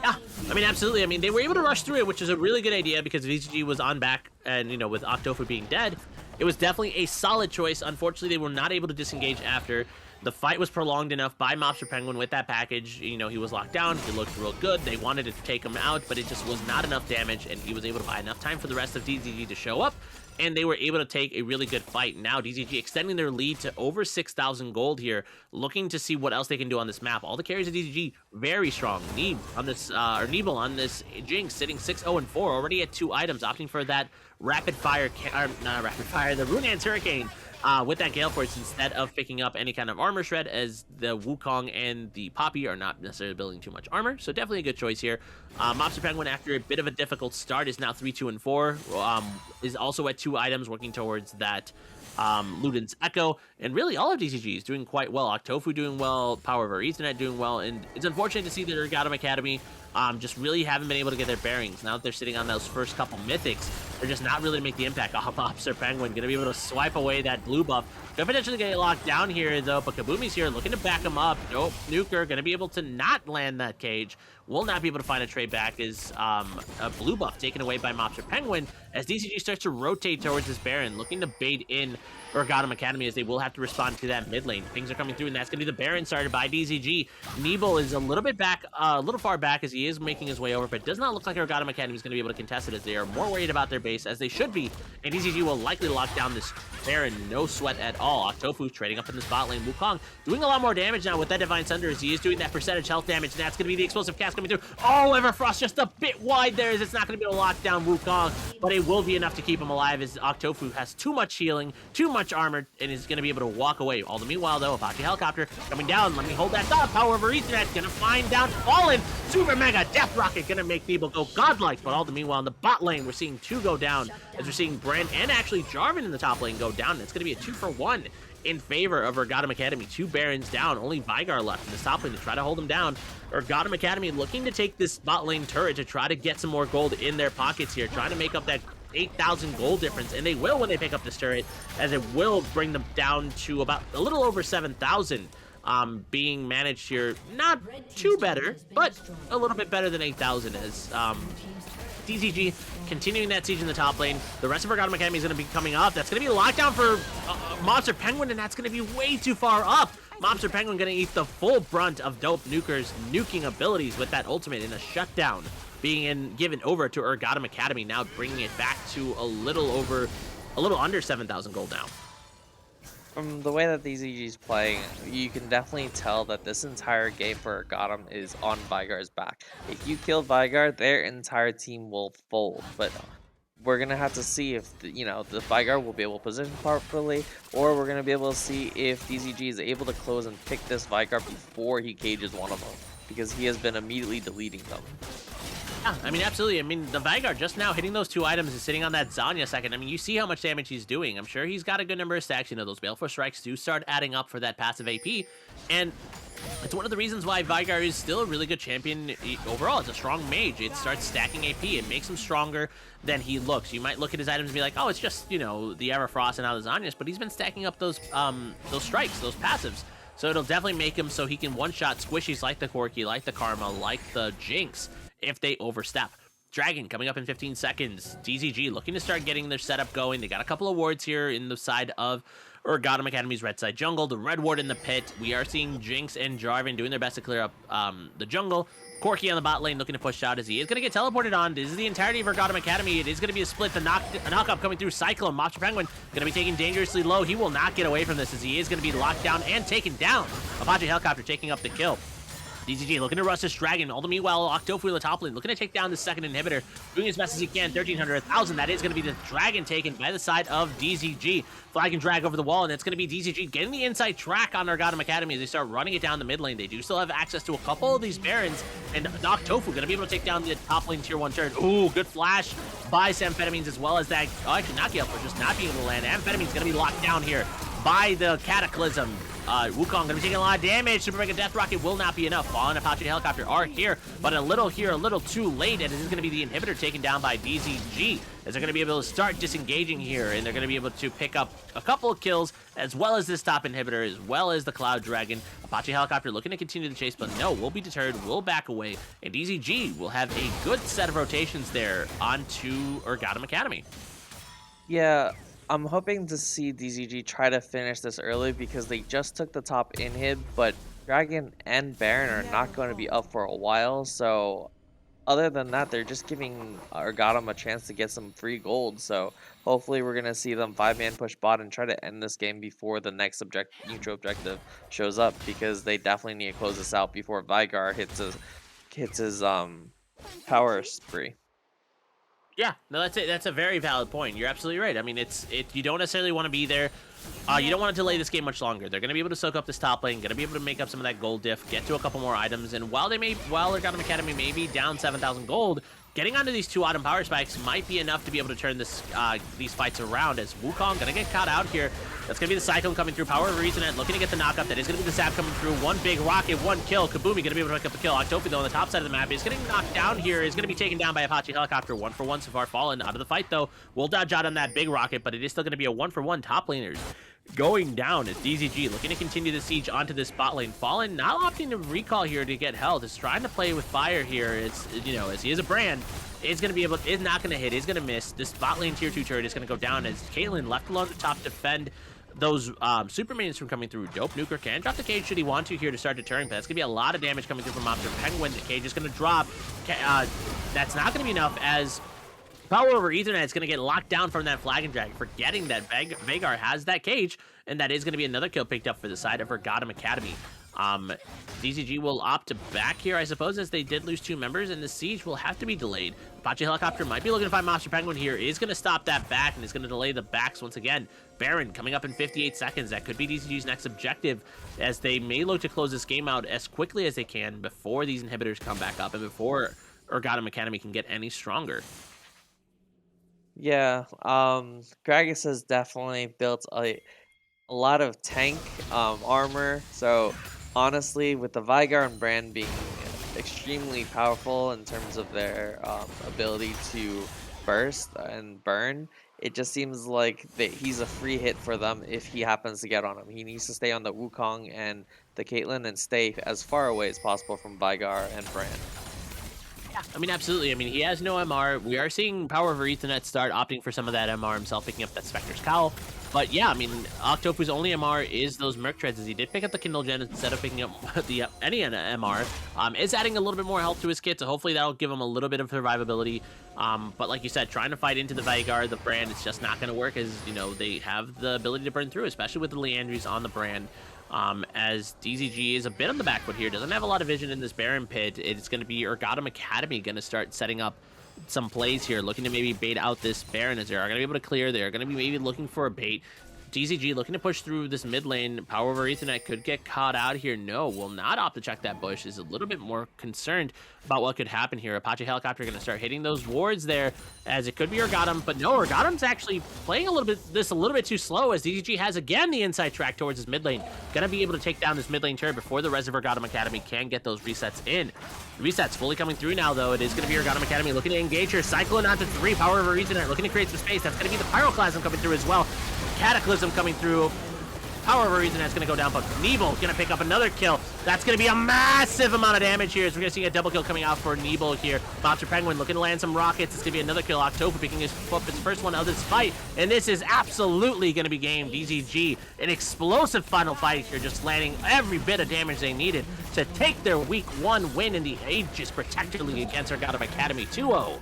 Yeah, I mean, absolutely. I mean, they were able to rush through it, which is a really good idea because DZG was on back, and, you know, with Octofu being dead, it was definitely a solid choice. Unfortunately, they were not able to disengage after. The fight was prolonged enough by Mobster Penguin with that package. You know, he was locked down. He looked real good. They wanted to take him out, but it just was not enough damage, and he was able to buy enough time for the rest of DZG to show up, and they were able to take a really good fight. Now, DZG extending their lead to over 6,000 gold here, looking to see what else they can do on this map. All the carries of DZG, very strong. Neeb on this, or Nebel on this Jinx, sitting 6-0-4, already at 2 items, opting for that rapid fire, not rapid fire, the Runehan's Hurricane. with that Gale Force instead of picking up any kind of armor shred, as the Wukong and the Poppy are not necessarily building too much armor. So definitely a good choice here. Mobster Penguin, after a bit of a difficult start, is now 3, 2, and 4. Is also at 2 items, working towards that Luden's Echo, and really all of DCG is doing quite well. Octofu doing well, Power over Ethernet doing well, and it's unfortunate to see that Urgottem Academy just really haven't been able to get their bearings. Now that they're sitting on those first couple mythics, they're just not really to make the impact. Mobster Penguin gonna be able to swipe away that blue buff. Could potentially get locked down here though, but Kabumi's here looking to back him up. Nope, Nuker gonna be able to not land that cage. Will not be able to find a trade back as a blue buff taken away by Mobster Penguin as DCG starts to rotate towards this Baron, looking to bait in Urgottem Academy as they will have to respond to that mid lane. Things are coming through, and that's going to be the Baron started by DZG. Nebel is a little bit back, a little far back as he is making his way over, but it does not look like Urgottem Academy is going to be able to contest it as they are more worried about their base, as they should be, and DZG will likely lock down this Baron, no sweat at all. Octofu trading up in the spot lane. Wukong doing a lot more damage now with that Divine Thunder as he is doing that percentage health damage, and that's going to be the explosive cast coming through. Oh, Everfrost just a bit wide there as it's not going to be able to lock down Wukong, but it will be enough to keep him alive as Octofu has too much healing, too much armor, and is going to be able to walk away. All the meanwhile, though, Apache Helicopter coming down. Let me hold that thought. Power over Ethernet. Going to find down Fallen. Super Mega Death Rocket going to make Nebel go godlike. But all the meanwhile, in the bot lane, we're seeing 2 go down as we're seeing Brand and actually Jarvan in the top lane go down. It's going to be a 2-for-1 in favor of Urgottem Academy. 2 Barons down. Only Vigar left in the top lane to try to hold him down. Urgottem Academy looking to take this bot lane turret to try to get some more gold in their pockets here. Trying to make up that 8,000 gold difference, and they will when they pick up this turret, as it will bring them down to about a little over 7,000 being managed here. Not too better, but a little bit better than 8,000 as DZG continuing that siege in the top lane. The rest of Urgottem Academy is going to be coming up. That's going to be a lockdown for Mobster Penguin, and that's going to be way too far up. Mobster Penguin going to eat the full brunt of Dope Nuker's nuking abilities with that ultimate in a shutdown being given over to Urgottem Academy, now bringing it back to a little under 7,000 gold now. From the way that DZG is playing, you can definitely tell that this entire game for Urgottem is on Vigar's back. If you kill Vigar, their entire team will fold, but we're going to have to see if, the Vigar will be able to position properly, or we're going to be able to see if DZG is able to close and pick this Vigar before he cages one of them, because he has been immediately deleting them. Yeah, I mean, absolutely. I mean, the Vanguard just now hitting those 2 items and sitting on that Zanya second. I mean, you see how much damage he's doing. I'm sure he's got a good number of stacks. You know, those Baleful Strikes do start adding up for that passive AP. And it's one of the reasons why Vigar is still a really good champion overall. It's a strong mage. It starts stacking AP. It makes him stronger than he looks. You might look at his items and be like, oh, it's just, you know, the Everfrost and now the Zanyas, but he's been stacking up those strikes, those passives. So it'll definitely make him so he can one-shot squishies like the Corki, like the Karma, like the Jinx, if they overstep. Dragon coming up in 15 seconds. DZG looking to start getting their setup going. They got a couple of wards here in the side of Urgottem Academy's red side jungle. The red ward in the pit. We are seeing Jinx and Jarvan doing their best to clear up the jungle. Corki on the bot lane looking to push out as he is going to get teleported on. This is the entirety of Urgottem Academy. It is going to be a split. The knock-up coming through Cyclone. Mobster Penguin going to be taken dangerously low. He will not get away from this as he is going to be locked down and taken down. Apache Helicopter taking up the kill. DZG looking to rush this dragon. All the meanwhile, Octofu in the top lane looking to take down the second inhibitor. Doing as best as he can. 1,300, 1,000. That is going to be the dragon taken by the side of DZG. Flag and drag over the wall, and it's going to be DZG getting the inside track on Urgottem Academy as they start running it down the mid lane. They do still have access to a couple of these barons, and Octofu going to be able to take down the top lane tier 1 turret. Ooh, good flash by Amphetamines as well as that. Oh, actually, not Gale for just not being able to land. Amphetamines going to be locked down here by the Cataclysm. Wukong going to be taking a lot of damage. Super Mega Death Rocket will not be enough. Fallen Apache Helicopter are here, but a little too late, and it is going to be the inhibitor taken down by DZG, as they're going to be able to start disengaging here, and they're going to be able to pick up a couple of kills, as well as this top inhibitor, as well as the Cloud Dragon. Apache Helicopter looking to continue the chase, but no, will be deterred, will back away, and DZG will have a good set of rotations there onto Urgottem Academy. Yeah, I'm hoping to see DZG try to finish this early because they just took the top inhib, but Dragon and Baron are not going to be up for a while, so other than that, they're just giving Urgottem a chance to get some free gold, so hopefully we're going to see them 5-man push bot and try to end this game before the next neutral objective shows up, because they definitely need to close this out before Vigar hits his power spree. Yeah, no, that's it. That's a very valid point. You're absolutely right. I mean, you don't necessarily want to be there. You don't want to delay this game much longer. They're going to be able to soak up this top lane, going to be able to make up some of that gold diff, get to a couple more items, and while Urgottem Academy may be down 7,000 gold, getting onto these 2 item power spikes might be enough to be able to turn these fights around. As Wukong going to get caught out here. That's going to be the Cyclone coming through. Power of Reasonet looking to get the knockup. That is going to be the Zap coming through. One big rocket, one kill. Kabumi going to be able to pick up the kill. Octopi, though, on the top side of the map is getting knocked down here. Is going to be taken down by Apache Helicopter. 1-for-1 so far fallen out of the fight, though. Will dodge out on that big rocket, but it is still going to be a 1-for-1 top laners going down as DZG looking to continue the siege onto this bot lane. Fallen not opting to recall here to get health. Is trying to play with fire here. It's, as he is a brand, is not going to hit, is going to miss. This bot lane tier 2 turret is going to go down as Caitlyn left alone at the top defend those super minions from coming through. Dope Nuker can drop the cage should he want to here to start deterring, but that's going to be a lot of damage coming through from Monster Penguin. The cage is going to drop. That's not going to be enough as Power over Ethernet is going to get locked down from that Flag and Drag, forgetting that Vagar has that cage, and that is going to be another kill picked up for the side of Urgottem Academy. DZG will opt to back here, I suppose, as they did lose 2 members, and the siege will have to be delayed. Apache Helicopter might be looking to find Monster Penguin here, is going to stop that back, and is going to delay the backs once again. Baron coming up in 58 seconds. That could be DZG's next objective, as they may look to close this game out as quickly as they can before these inhibitors come back up, and before Urgottem Academy can get any stronger. Yeah, Gragas has definitely built a lot of tank armor. So honestly, with the Vigar and Brand being extremely powerful in terms of their ability to burst and burn, it just seems like he's a free hit for them if he happens to get on him. He needs to stay on the Wukong and the Caitlyn and stay as far away as possible from Vigar and Brand. Yeah, I mean, absolutely. I mean, he has no MR. We are seeing Power over Ethernet start opting for some of that MR himself, picking up that Spectre's Cowl. But yeah, I mean, Octopu's only MR is those Merc Treads, as he did pick up the Kindle Gen instead of picking up any MR. Is adding a little bit more health to his kit, so hopefully that'll give him a little bit of survivability. But like you said, trying to fight into the Veigar, the Brand, it's just not going to work, as, they have the ability to burn through, especially with the Leandries on the Brand. As DZG is a bit on the back foot here, doesn't have a lot of vision in this Baron pit. It's going to be Urgottem Academy going to start setting up some plays here, looking to maybe bait out this Baron, as they are going to be able to clear. They're going to be maybe looking for a bait. DZG looking to push through this mid lane. Power over Ethernet could get caught out here. No, will not opt to check that bush. Is a little bit more concerned about what could happen here. Apache Helicopter going to start hitting those wards there, as it could be Urgottem, but no, Urgottem's actually playing a little bit too slow, as DZG has again the inside track towards his mid lane. Going to be able to take down this mid lane turret before the rest of Urgottem Academy can get those resets in. The resets fully coming through now, though. It is going to be Urgottem Academy looking to engage here. Cyclone onto 3. Power over Ethernet looking to create some space. That's going to be the Pyroclasm coming through as well. Cataclysm coming through. Power over Ethernet going to go down, but Nebel going to pick up another kill. That's going to be a massive amount of damage here, as we're going to see a double kill coming out for Nebel here. Monster Penguin looking to land some rockets. It's going to be another kill. October picking his first one of this fight, and this is absolutely going to be game. DZG, an explosive final fight here, just landing every bit of damage they needed to take their week 1 win in the Aegis Protector League against Urgottem Academy 2-0.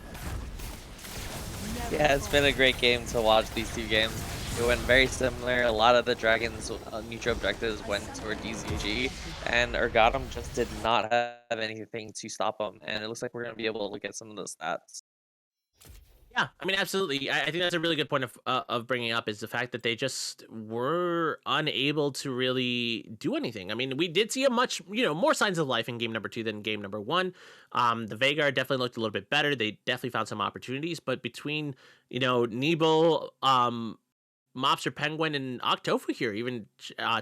Yeah, it's been a great game to watch these 2 games. It went very similar. A lot of the Dragons' neutral objectives went toward DZG, and Urgottem just did not have anything to stop them. And it looks like we're going to be able to look at some of the stats. Yeah, I mean, absolutely. I think that's a really good point of bringing up, is the fact that they just were unable to really do anything. I mean, we did see a much, more signs of life in game number 2 than game number 1. The Veigar definitely looked a little bit better. They definitely found some opportunities, but between, Nebel, Mobster Penguin, and Octofu here, even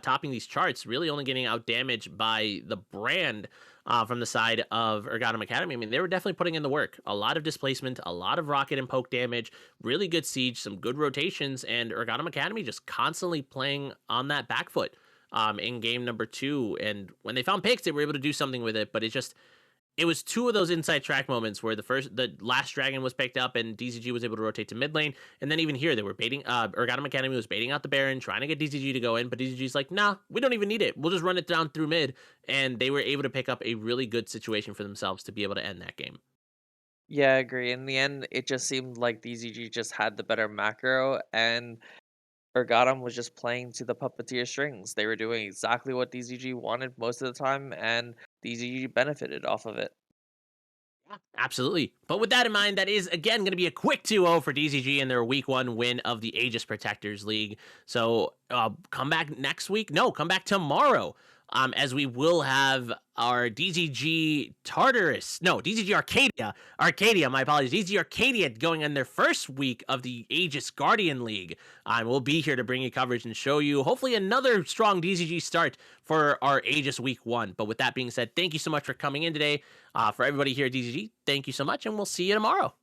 topping these charts, really only getting out damaged by the Brand from the side of Urgottem Academy. I mean, they were definitely putting in the work. A lot of displacement, a lot of rocket and poke damage, really good siege, some good rotations, and Urgottem Academy just constantly playing on that back foot in game number 2. And when they found picks, they were able to do something with it, but it was 2 of those inside track moments where the last dragon was picked up and DZG was able to rotate to mid lane. And then even here, they were baiting, Urgottem Academy was baiting out the Baron, trying to get DZG to go in, but DZG's like, nah, we don't even need it. We'll just run it down through mid. And they were able to pick up a really good situation for themselves to be able to end that game. Yeah, I agree. In the end, it just seemed like DZG just had the better macro, and Urgottem was just playing to the puppeteer strings. They were doing exactly what DZG wanted most of the time, and DZG benefited off of it. Absolutely. But with that in mind, that is again going to be a quick 2-0 for DZG in their week 1 win of the Aegis Protectors League. So come back next week. No, come back tomorrow. As we will have our DZG Tartarus, no, DZG Arcadia, my apologies, DZG Arcadia going in their first week of the Aegis Guardian League. We'll be here to bring you coverage and show you hopefully another strong DZG start for our Aegis week 1. But with that being said, thank you so much for coming in today. For everybody here at DZG, thank you so much, and we'll see you tomorrow.